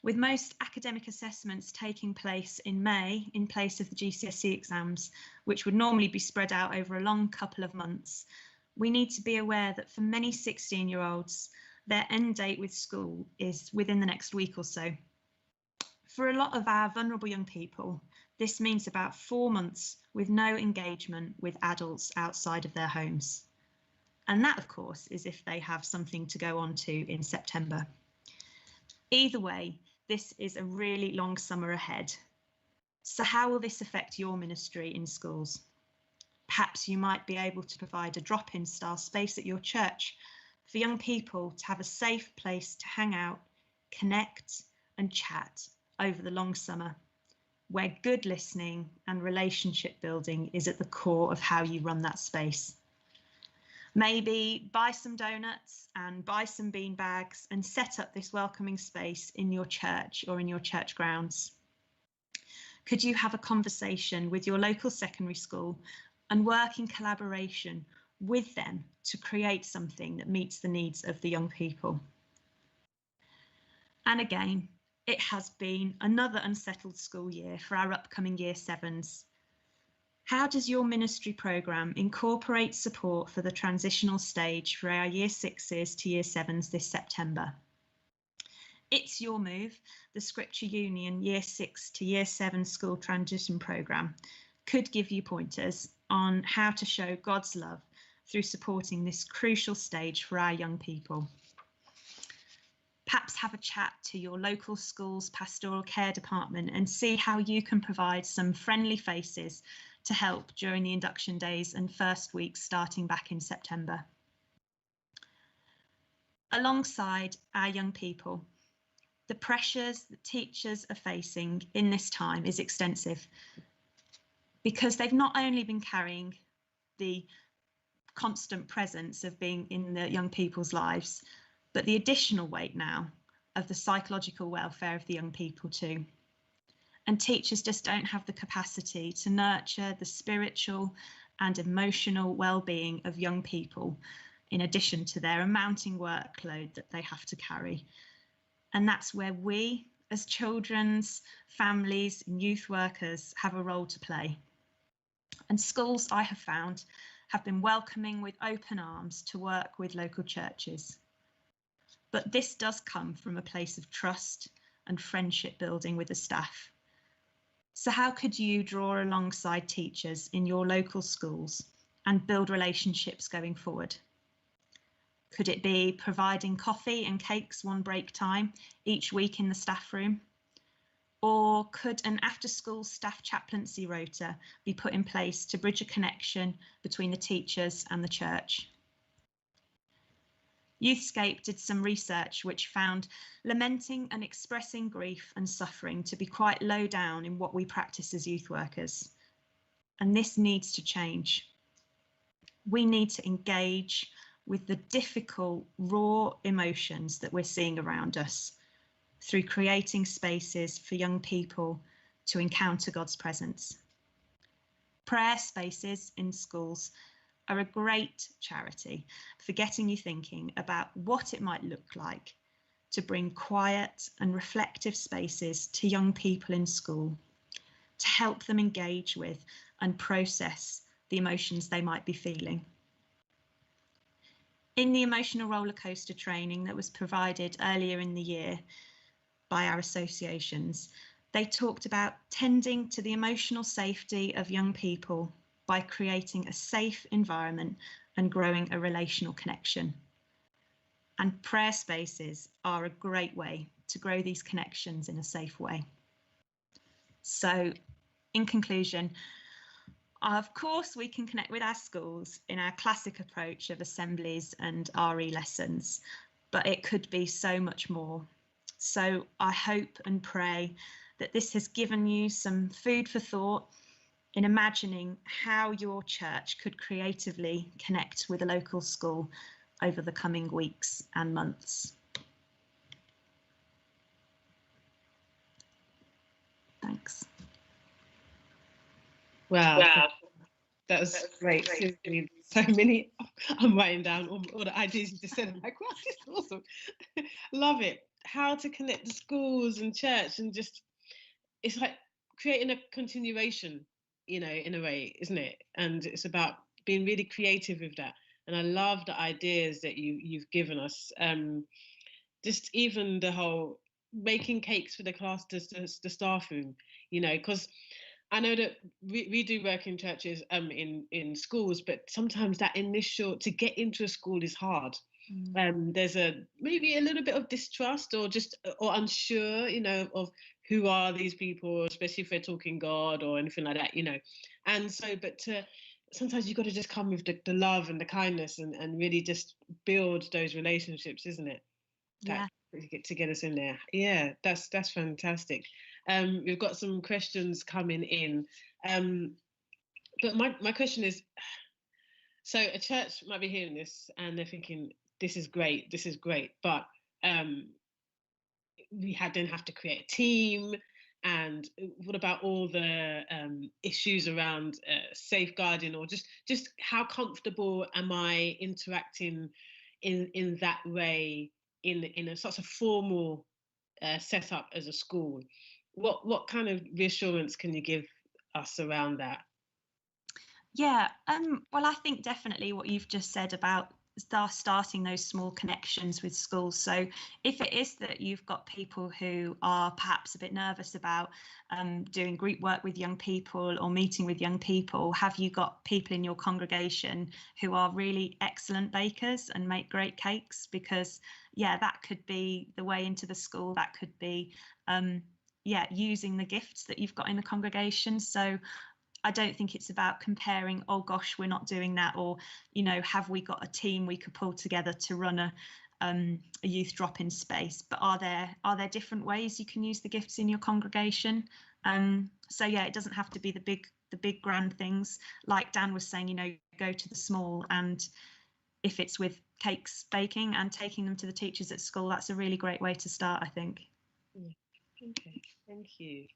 With most academic assessments taking place in May in place of the GCSE exams, which would normally be spread out over a long couple of months, we need to be aware that for many 16-year-olds, their end date with school is within the next week or so. For a lot of our vulnerable young people, this means about 4 months with no engagement with adults outside of their homes. And that, of course, is if they have something to go on to in September. Either way, this is a really long summer ahead. So how will this affect your ministry in schools? Perhaps you might be able to provide a drop-in style space at your church for young people to have a safe place to hang out, connect and chat over the long summer, where good listening and relationship building is at the core of how you run that space. Maybe buy some donuts and buy some bean bags and set up this welcoming space in your church or in your church grounds. Could you have a conversation with your local secondary school and work in collaboration with them to create something that meets the needs of the young people? And again, it has been another unsettled school year for our upcoming Year 7s. How does your ministry programme incorporate support for the transitional stage for our Year 6s to Year 7s this September? It's Your Move, the Scripture Union Year 6 to Year 7 school transition programme, could give you pointers on how to show God's love through supporting this crucial stage for our young people. Perhaps have a chat to your local school's pastoral care department and see how you can provide some friendly faces to help during the induction days and first weeks starting back in September. Alongside our young people, the pressures that teachers are facing in this time is extensive, because they've not only been carrying the constant presence of being in the young people's lives, but the additional weight now of the psychological welfare of the young people too. And teachers just don't have the capacity to nurture the spiritual and emotional well-being of young people, in addition to their mounting workload that they have to carry. And that's where we, as children's, families, and youth workers, have a role to play. And schools, I have found, have been welcoming with open arms to work with local churches. But this does come from a place of trust and friendship building with the staff. So how could you draw alongside teachers in your local schools and build relationships going forward? Could it be providing coffee and cakes one break time each week in the staff room? Or could an after-school staff chaplaincy rota be put in place to bridge a connection between the teachers and the church? Youthscape did some research which found lamenting and expressing grief and suffering to be quite low down in what we practice as youth workers. And this needs to change. We need to engage with the difficult, raw emotions that we're seeing around us through creating spaces for young people to encounter God's presence. Prayer spaces in schools are a great charity for getting you thinking about what it might look like to bring quiet and reflective spaces to young people in school, to help them engage with and process the emotions they might be feeling. In the emotional roller coaster training that was provided earlier in the year by our associations, they talked about tending to the emotional safety of young people by creating a safe environment and growing a relational connection. And prayer spaces are a great way to grow these connections in a safe way. So, in conclusion, of course, we can connect with our schools in our classic approach of assemblies and RE lessons, but it could be so much more. So I hope and pray that this has given you some food for thought in imagining how your church could creatively connect with a local school over the coming weeks and months. Thanks. Wow. That was great. Seriously, so many. I'm writing down all the ideas you just said. I'm like, wow, this is awesome. Love it. How to connect the schools and church, and just, it's like creating a continuation, in a way, isn't it? And it's about being really creative with that. And I love the ideas that you've given us. Just even the whole making cakes for the class, the staff room, because I know that we do work in churches, in schools, but sometimes that initial to get into a school is hard. There's maybe a little bit of distrust or unsure, of who are these people, especially if they're talking God or anything like that, And so, but sometimes you've got to just come with the love and the kindness and really just build those relationships, isn't it? Yeah. To get us in there. Yeah, that's fantastic. We've got some questions coming in. But my question is, so a church might be hearing this and they're thinking, this is great, but we then have to create a team. And what about all the issues around safeguarding, or just how comfortable am I interacting in that way in a such a formal setup as a school? What kind of reassurance can you give us around that? Yeah, well, I think definitely what you've just said about starting those small connections with schools. So if it is that you've got people who are perhaps a bit nervous about doing group work with young people or meeting with young people, have you got people in your congregation who are really excellent bakers and make great cakes? Because that could be the way into the school. That could be using the gifts that you've got in the congregation. So I don't think it's about comparing, oh gosh, we're not doing that, or, have we got a team we could pull together to run a youth drop-in space? But are there different ways you can use the gifts in your congregation? So it doesn't have to be the big grand things. Like Dan was saying, go to the small, and if it's with cakes baking and taking them to the teachers at school, that's a really great way to start, I think. Okay, thank you.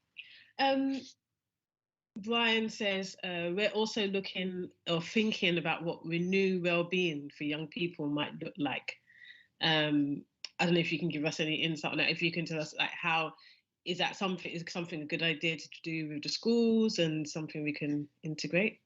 Brian says, we're also looking or thinking about what renewed well-being for young people might look like. I don't know if you can give us any insight on that. If you can tell us, like, how is something a good idea to do with the schools and something we can integrate?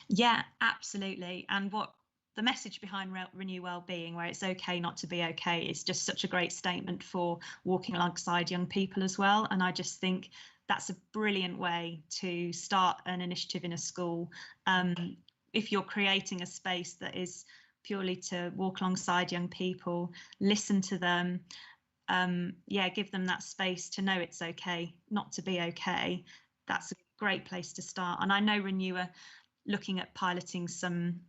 Yeah, absolutely. And what the message behind Renew Wellbeing, where it's okay not to be okay, is just such a great statement for walking alongside young people as well. And I just think that's a brilliant way to start an initiative in a school. If you're creating a space that is purely to walk alongside young people, listen to them, give them that space to know it's okay not to be okay, that's a great place to start. And I know Renew are looking at piloting some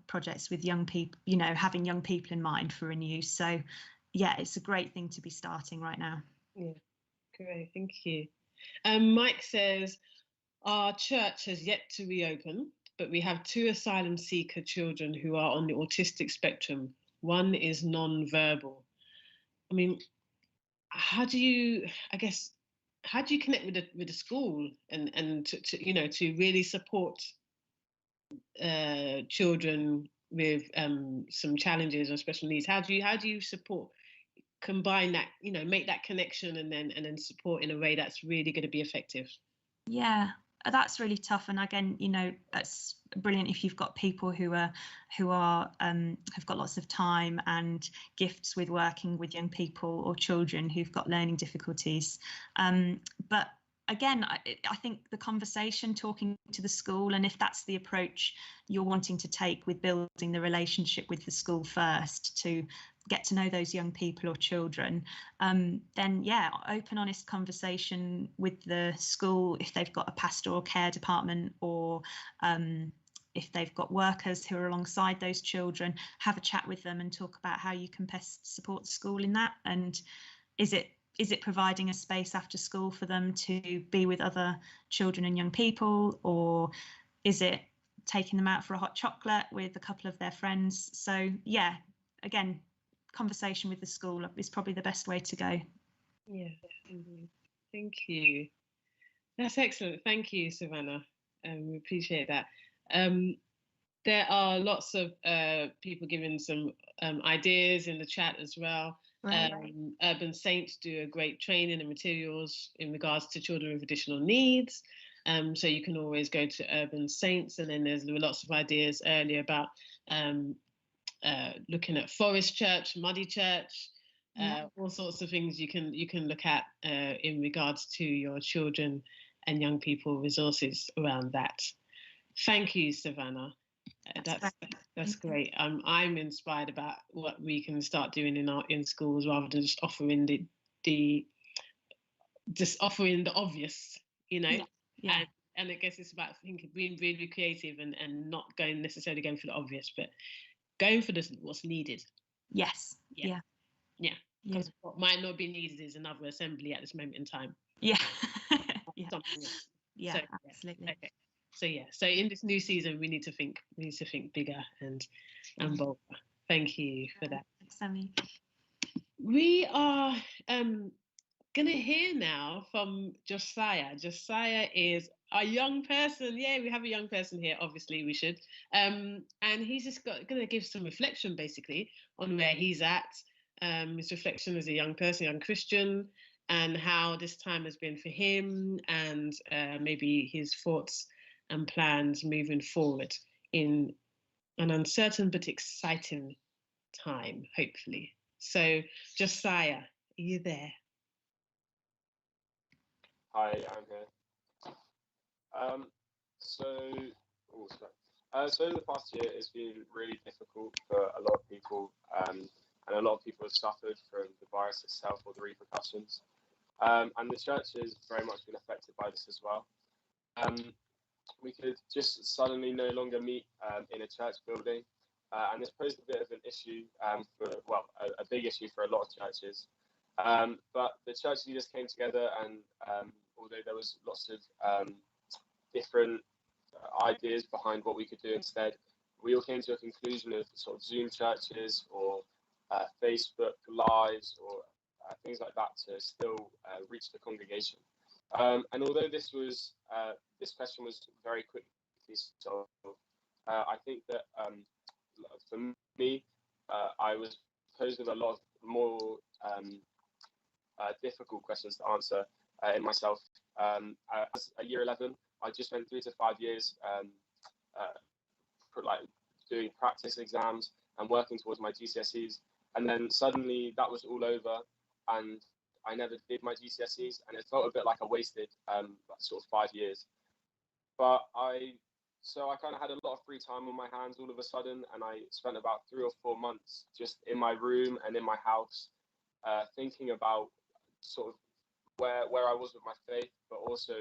projects with young people, having young people in mind for Renew. So it's a great thing to be starting right now. Yeah, great, thank you. Mike says, our church has yet to reopen, but we have 2 asylum seeker children who are on the autistic spectrum. One is non-verbal. I mean, how do you connect with the school and to really support children with some challenges or special needs? How do you support, combine that, make that connection and then support in a way that's really going to be effective? Yeah, that's really tough. And again, that's brilliant if you've got people who have got lots of time and gifts with working with young people or children who've got learning difficulties. But again, I think the conversation, talking to the school, and if that's the approach you're wanting to take with building the relationship with the school first, to get to know those young people or children, then yeah, open, honest conversation with the school if they've got a pastoral care department, or if they've got workers who are alongside those children, have a chat with them and talk about how you can best support the school in that. And is it providing a space after school for them to be with other children and young people, or is it taking them out for a hot chocolate with a couple of their friends? So yeah, again, conversation with the school is probably the best way to go. Yeah. Thank you. That's excellent. Thank you, Savannah. We appreciate that. There are lots of people giving some ideas in the chat as well. Right. Urban Saints do a great training and materials in regards to children with additional needs. So you can always go to Urban Saints, and then there were lots of ideas earlier about looking at Forest Church, Muddy Church, all sorts of things you can look at in regards to your children and young people resources around that. Thank you, Savannah. That's great. I'm inspired about what we can start doing in schools, rather than just offering the obvious, Yeah. And I guess it's about being really creative and not necessarily going for the obvious, but going for what's needed. Yes. Yeah. Because what might not be needed is another assembly at this moment in time. Yeah. Something else. Yeah, absolutely. Okay. So in this new season, we need to think bigger and bolder. Thank you for that. Thanks, Sammy. We are gonna hear now from Josiah. Josiah is a young person. Yeah, we have a young person here. Obviously, we should. And he's just gonna give some reflection, basically, on where he's at. His reflection as a young person, young Christian, and how this time has been for him, and maybe his thoughts and plans moving forward in an uncertain but exciting time, hopefully. So, Josiah, are you there? Hi, I'm here. So the past year has been really difficult for a lot of people, and a lot of people have suffered from the virus itself or the repercussions. And the church has very much been affected by this as well. We could just suddenly no longer meet in a church building, and this posed a bit of an issue a big issue for a lot of churches. But the church leaders came together, and although there was lots of different ideas behind what we could do instead, we all came to a conclusion of sort of Zoom churches or Facebook Lives or things like that to still reach the congregation. And although this question was very quickly solved, I think that for me, I was posed with a lot of more difficult questions to answer in myself. As a year 11, I just went 3 to 5 years doing practice exams and working towards my GCSEs, and then suddenly that was all over, and I never did my GCSEs, and it felt a bit like I wasted sort of 5 years. But I kind of had a lot of free time on my hands all of a sudden, and I spent about 3 or 4 months just in my room and in my house, thinking about sort of where I was with my faith, but also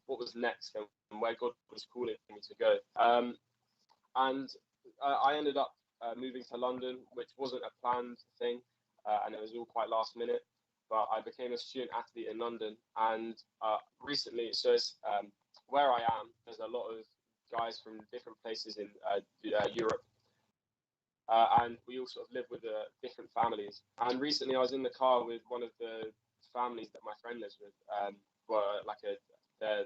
what was next and where God was calling me to go. And I ended up moving to London, which wasn't a planned thing, and it was all quite last minute. But I became a student athlete in London, and recently, so it's, where I am, there's a lot of guys from different places in Europe, and we all sort of live with different families. And recently, I was in the car with one of the families that my friend lives with, their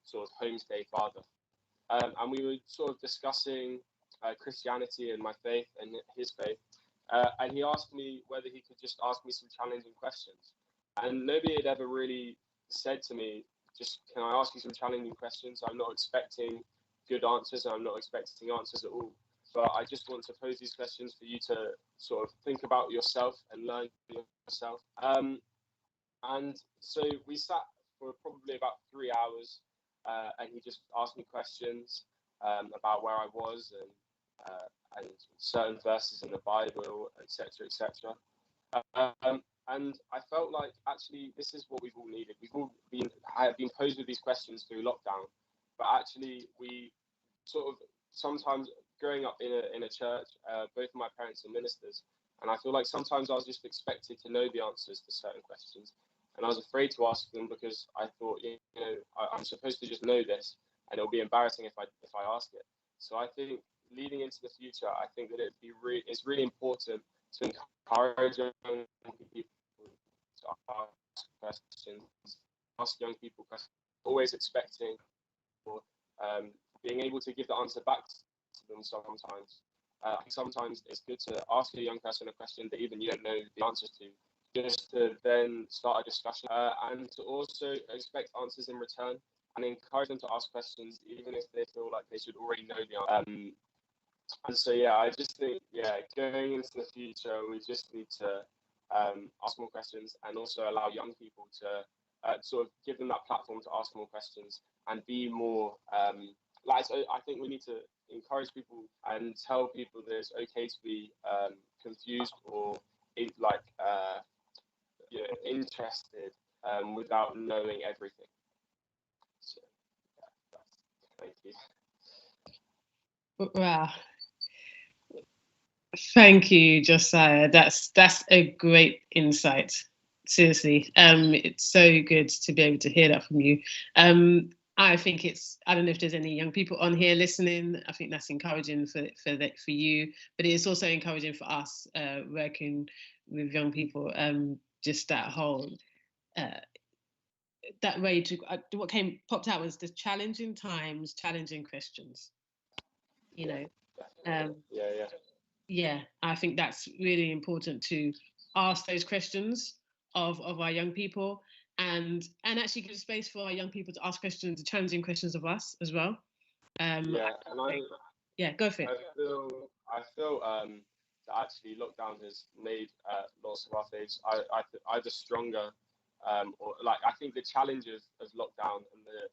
sort of homestay father, and we were sort of discussing Christianity and my faith and his faith. And he asked me whether he could just ask me some challenging questions. And nobody had ever really said to me, just, can I ask you some challenging questions? I'm not expecting good answers, and I'm not expecting answers at all. But I just want to pose these questions for you to sort of think about yourself and learn yourself. And so we sat for probably about 3 hours, and he just asked me questions about where I was and certain verses in the Bible, etc., etc. And I felt like actually this is what we've all needed. We've all been posed with these questions through lockdown, but actually we sort of sometimes growing up in a church, both of my parents are ministers, and I feel like sometimes I was just expected to know the answers to certain questions, and I was afraid to ask them because I thought, I'm supposed to just know this, and it'll be embarrassing if I ask it. So I think leading into the future, I think that it's really important to encourage young people to ask questions, ask young people questions, always expecting or being able to give the answer back to them sometimes. I think sometimes it's good to ask a young person a question that even you don't know the answers to, just to then start a discussion and to also expect answers in return and encourage them to ask questions even if they feel like they should already know the answer. And so, I just think, going into the future, we just need to ask more questions and also allow young people to sort of give them that platform to ask more questions and be more, I think we need to encourage people and tell people that it's okay to be confused or interested without knowing everything. So, thank you. Wow. Thank you, Josiah. That's a great insight. Seriously, it's so good to be able to hear that from you. I think I don't know if there's any young people on here listening. I think that's encouraging for you, but it's also encouraging for us working with young people. Just that whole that way to what popped out was the challenging times, challenging questions. Yeah, I think that's really important to ask those questions of our young people and actually give space for our young people to ask questions, the challenging questions of us as well. Go for it. I feel that actually lockdown has made lots of our faiths either stronger or I think the challenge of lockdown and the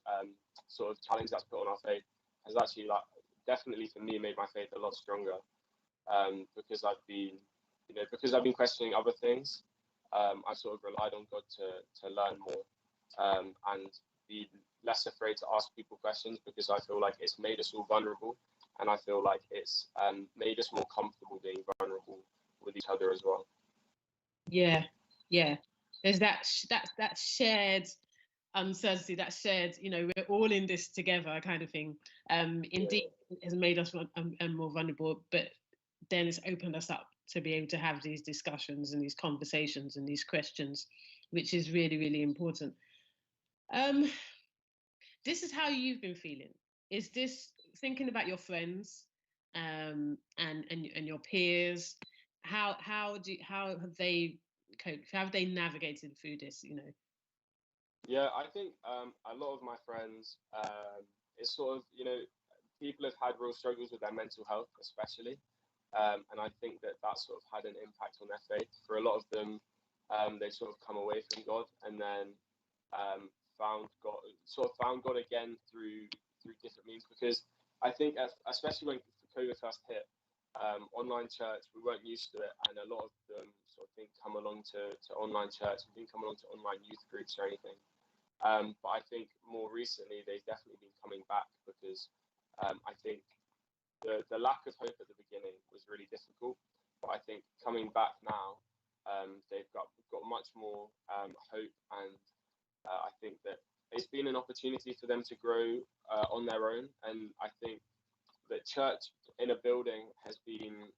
sort of challenge that's put on our faith has actually definitely for me made my faith a lot stronger. Because I've been questioning other things, I've sort of relied on God to learn more and be less afraid to ask people questions because I feel like it's made us all vulnerable, and I feel like it's made us more comfortable being vulnerable with each other as well. Yeah. There's that shared uncertainty, that shared, we're all in this together kind of thing. Indeed, has made us more vulnerable, but then it's opened us up to be able to have these discussions and these conversations and these questions, which is really, really important. This is how you've been feeling. Is this thinking about your friends and your peers? How have they coped? How have they navigated through this? Yeah, I think a lot of my friends, it's sort of people have had real struggles with their mental health, especially. And I think that sort of had an impact on their faith. For a lot of them, they sort of come away from God and then found God again through different means. Because I think, especially when COVID first hit, online church, we weren't used to it, and a lot of them sort of didn't come along to online church, and didn't come along to online youth groups or anything. But I think more recently they've definitely been coming back because I think the lack of hope at the beginning was really difficult, but I think coming back now, they've got much more hope, and I think that it's been an opportunity for them to grow on their own. And I think that church in a building has been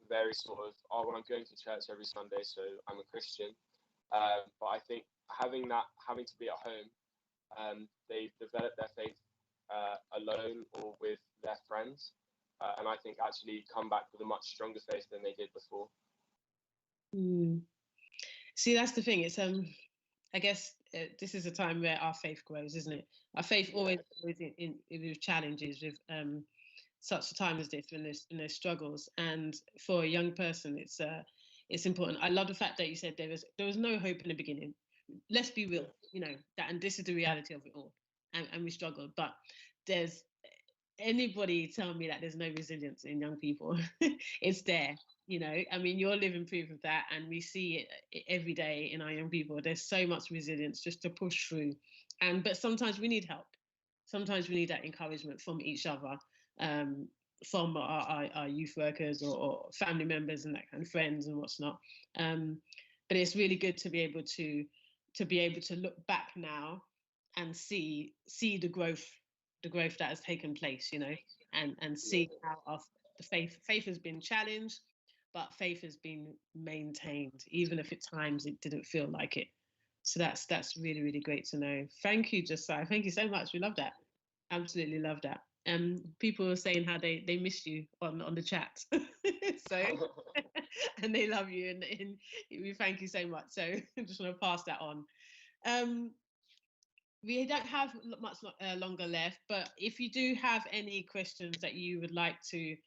very sort of, well, I'm going to church every Sunday, so I'm a Christian. But I think having to be at home, they've developed their faith alone or with their friends, and I think actually come back with a much stronger faith than they did before. See, that's the thing. It's I guess this is a time where our faith grows, isn't it? Our faith always in with challenges, with such a time as this, when there's struggles, and for a young person, it's important. I love the fact that you said there was no hope in the beginning. Let's be real, that, and this is the reality of it all, and we struggled. But there's anybody tell me that there's no resilience in young people? It's there. I mean, you're living proof of that, and we see it every day in our young people. There's so much resilience just to push through, but sometimes we need help. Sometimes we need that encouragement from each other, from our youth workers or family members and that kind of friends and what's not. But it's really good to be able to look back now and see the growth that has taken place, and see how the faith has been challenged, but faith has been maintained, even if at times it didn't feel like it. So that's really, really great to know. Thank you, Josiah. Thank you so much. We love that. Absolutely love that. People are saying how they miss you on the chat. So and they love you, and we thank you so much. So I just want to pass that on. We don't have much longer left, but if you do have any questions that you would like to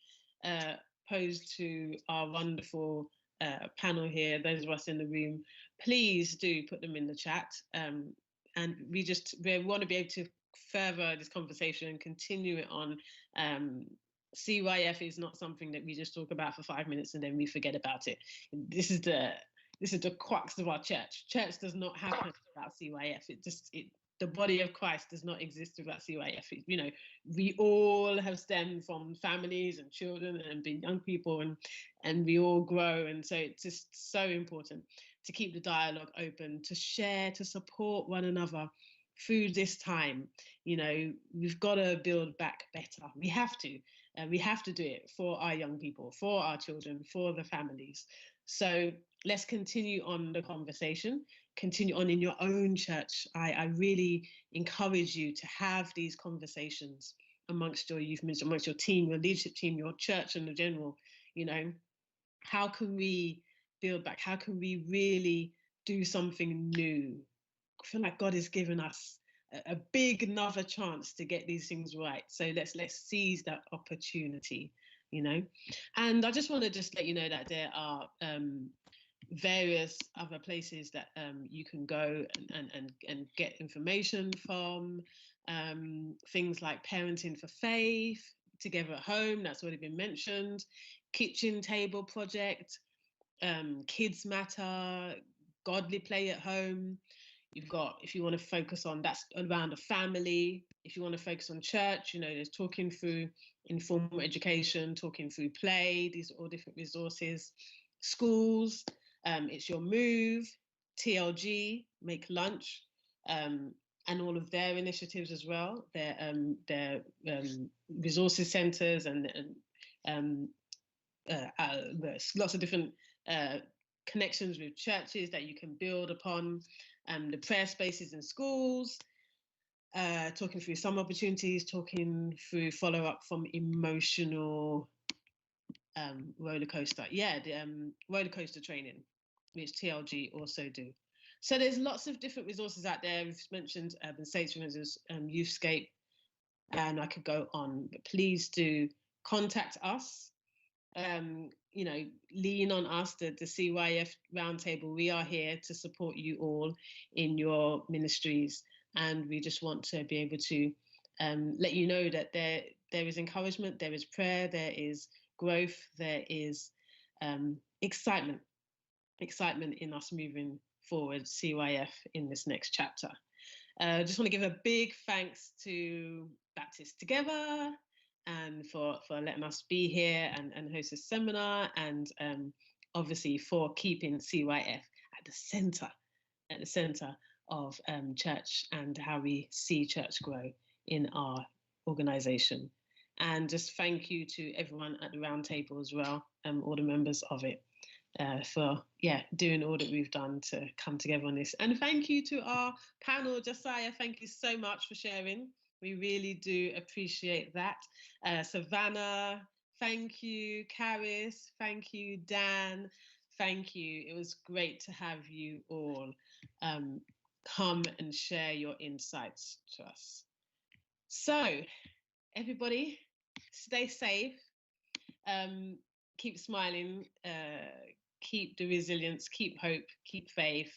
pose to our wonderful panel here, those of us in the room, please do put them in the chat. And we want to be able to further this conversation and continue it on. CYF is not something that we just talk about for 5 minutes and then we forget about it. This is the crux of our church. Church does not happen without CYF. The body of Christ does not exist without CYF. We all have stemmed from families and children and been young people, and we all grow. And so it's just so important to keep the dialogue open, to share, to support one another through this time. We've got to build back better. We have to. We have to do it for our young people, for our children, for the families. So let's continue on the conversation, continue on in your own church. I really encourage you to have these conversations amongst your youth ministry, amongst your team, your leadership team, your church in general. How can we build back? How can we really do something new? I feel like God has given us a big another chance to get these things right. So let's seize that opportunity, And I just want to let you know that there are various other places that you can go and get information from, things like Parenting for Faith, Together at Home, that's already been mentioned, Kitchen Table Project, Kids Matter, Godly Play at Home. You've got, if you want to focus on, that's around a family. If you want to focus on church, there's Talking Through Informal Education, Talking Through Play. These are all different resources. Schools, it's Your Move, TLG, Make Lunch, and all of their initiatives as well. Their resources centres and lots of different connections with churches that you can build upon. The prayer spaces in schools, talking through some opportunities, talking through follow-up from emotional roller coaster. The roller coaster training, which TLG also do. So there's lots of different resources out there. We've mentioned Urban Saints, Youthscape, and I could go on, but please do contact us. Lean on us, the CYF Roundtable. We are here to support you all in your ministries, and we just want to be able to let you know that there is encouragement, there is prayer, there is growth, there is excitement in us moving forward, CYF, in this next chapter. Just want to give a big thanks to Baptist Together and for letting us be here and host this seminar, and obviously for keeping CYF at the centre of church and how we see church grow in our organisation. And just thank you to everyone at the roundtable as well, all the members of it, for doing all that we've done to come together on this. And thank you to our panel, Josiah. Thank you so much for sharing. We really do appreciate that. Savannah, thank you. Caris, thank you. Dan, thank you. It was great to have you all come and share your insights to us. So, everybody, stay safe. Keep smiling. Keep the resilience. Keep hope. Keep faith.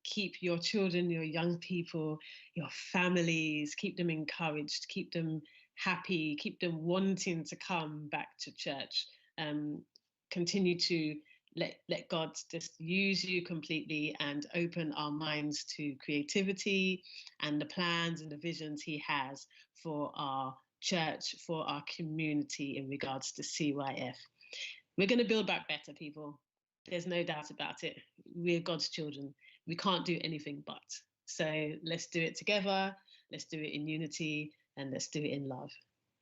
Keep your children, your young people, your families, keep them encouraged, keep them happy, keep them wanting to come back to church. Continue to let God just use you completely and open our minds to creativity and the plans and the visions he has for our church, for our community in regards to CYF. We're going to build back better, people. There's no doubt about it. We're God's children. We can't do anything but. So let's do it together. Let's do it in unity, and let's do it in love.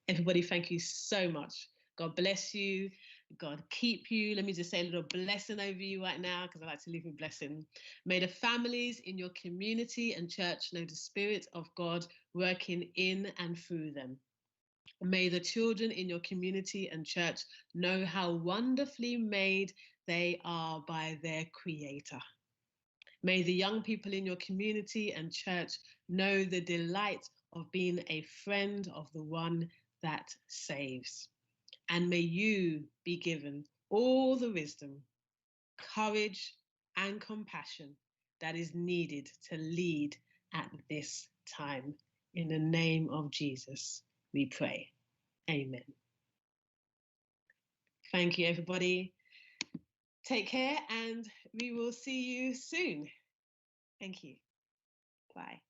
Everybody, thank you so much. God bless you. God keep you. Let me just say a little blessing over you right now, because I like to leave with blessing. May the families in your community and church know the Spirit of God working in and through them. May the children in your community and church know how wonderfully made they are by their Creator. May the young people in your community and church know the delight of being a friend of the one that saves. And may you be given all the wisdom, courage, and compassion that is needed to lead at this time. In the name of Jesus, we pray. Amen. Thank you, everybody. Take care, and we will see you soon. Thank you. Bye.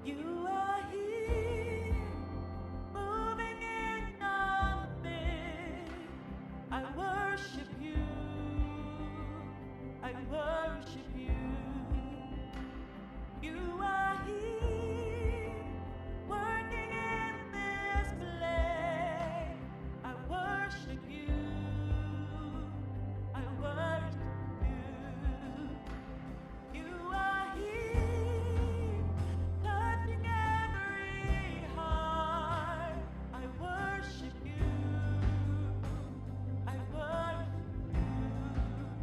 You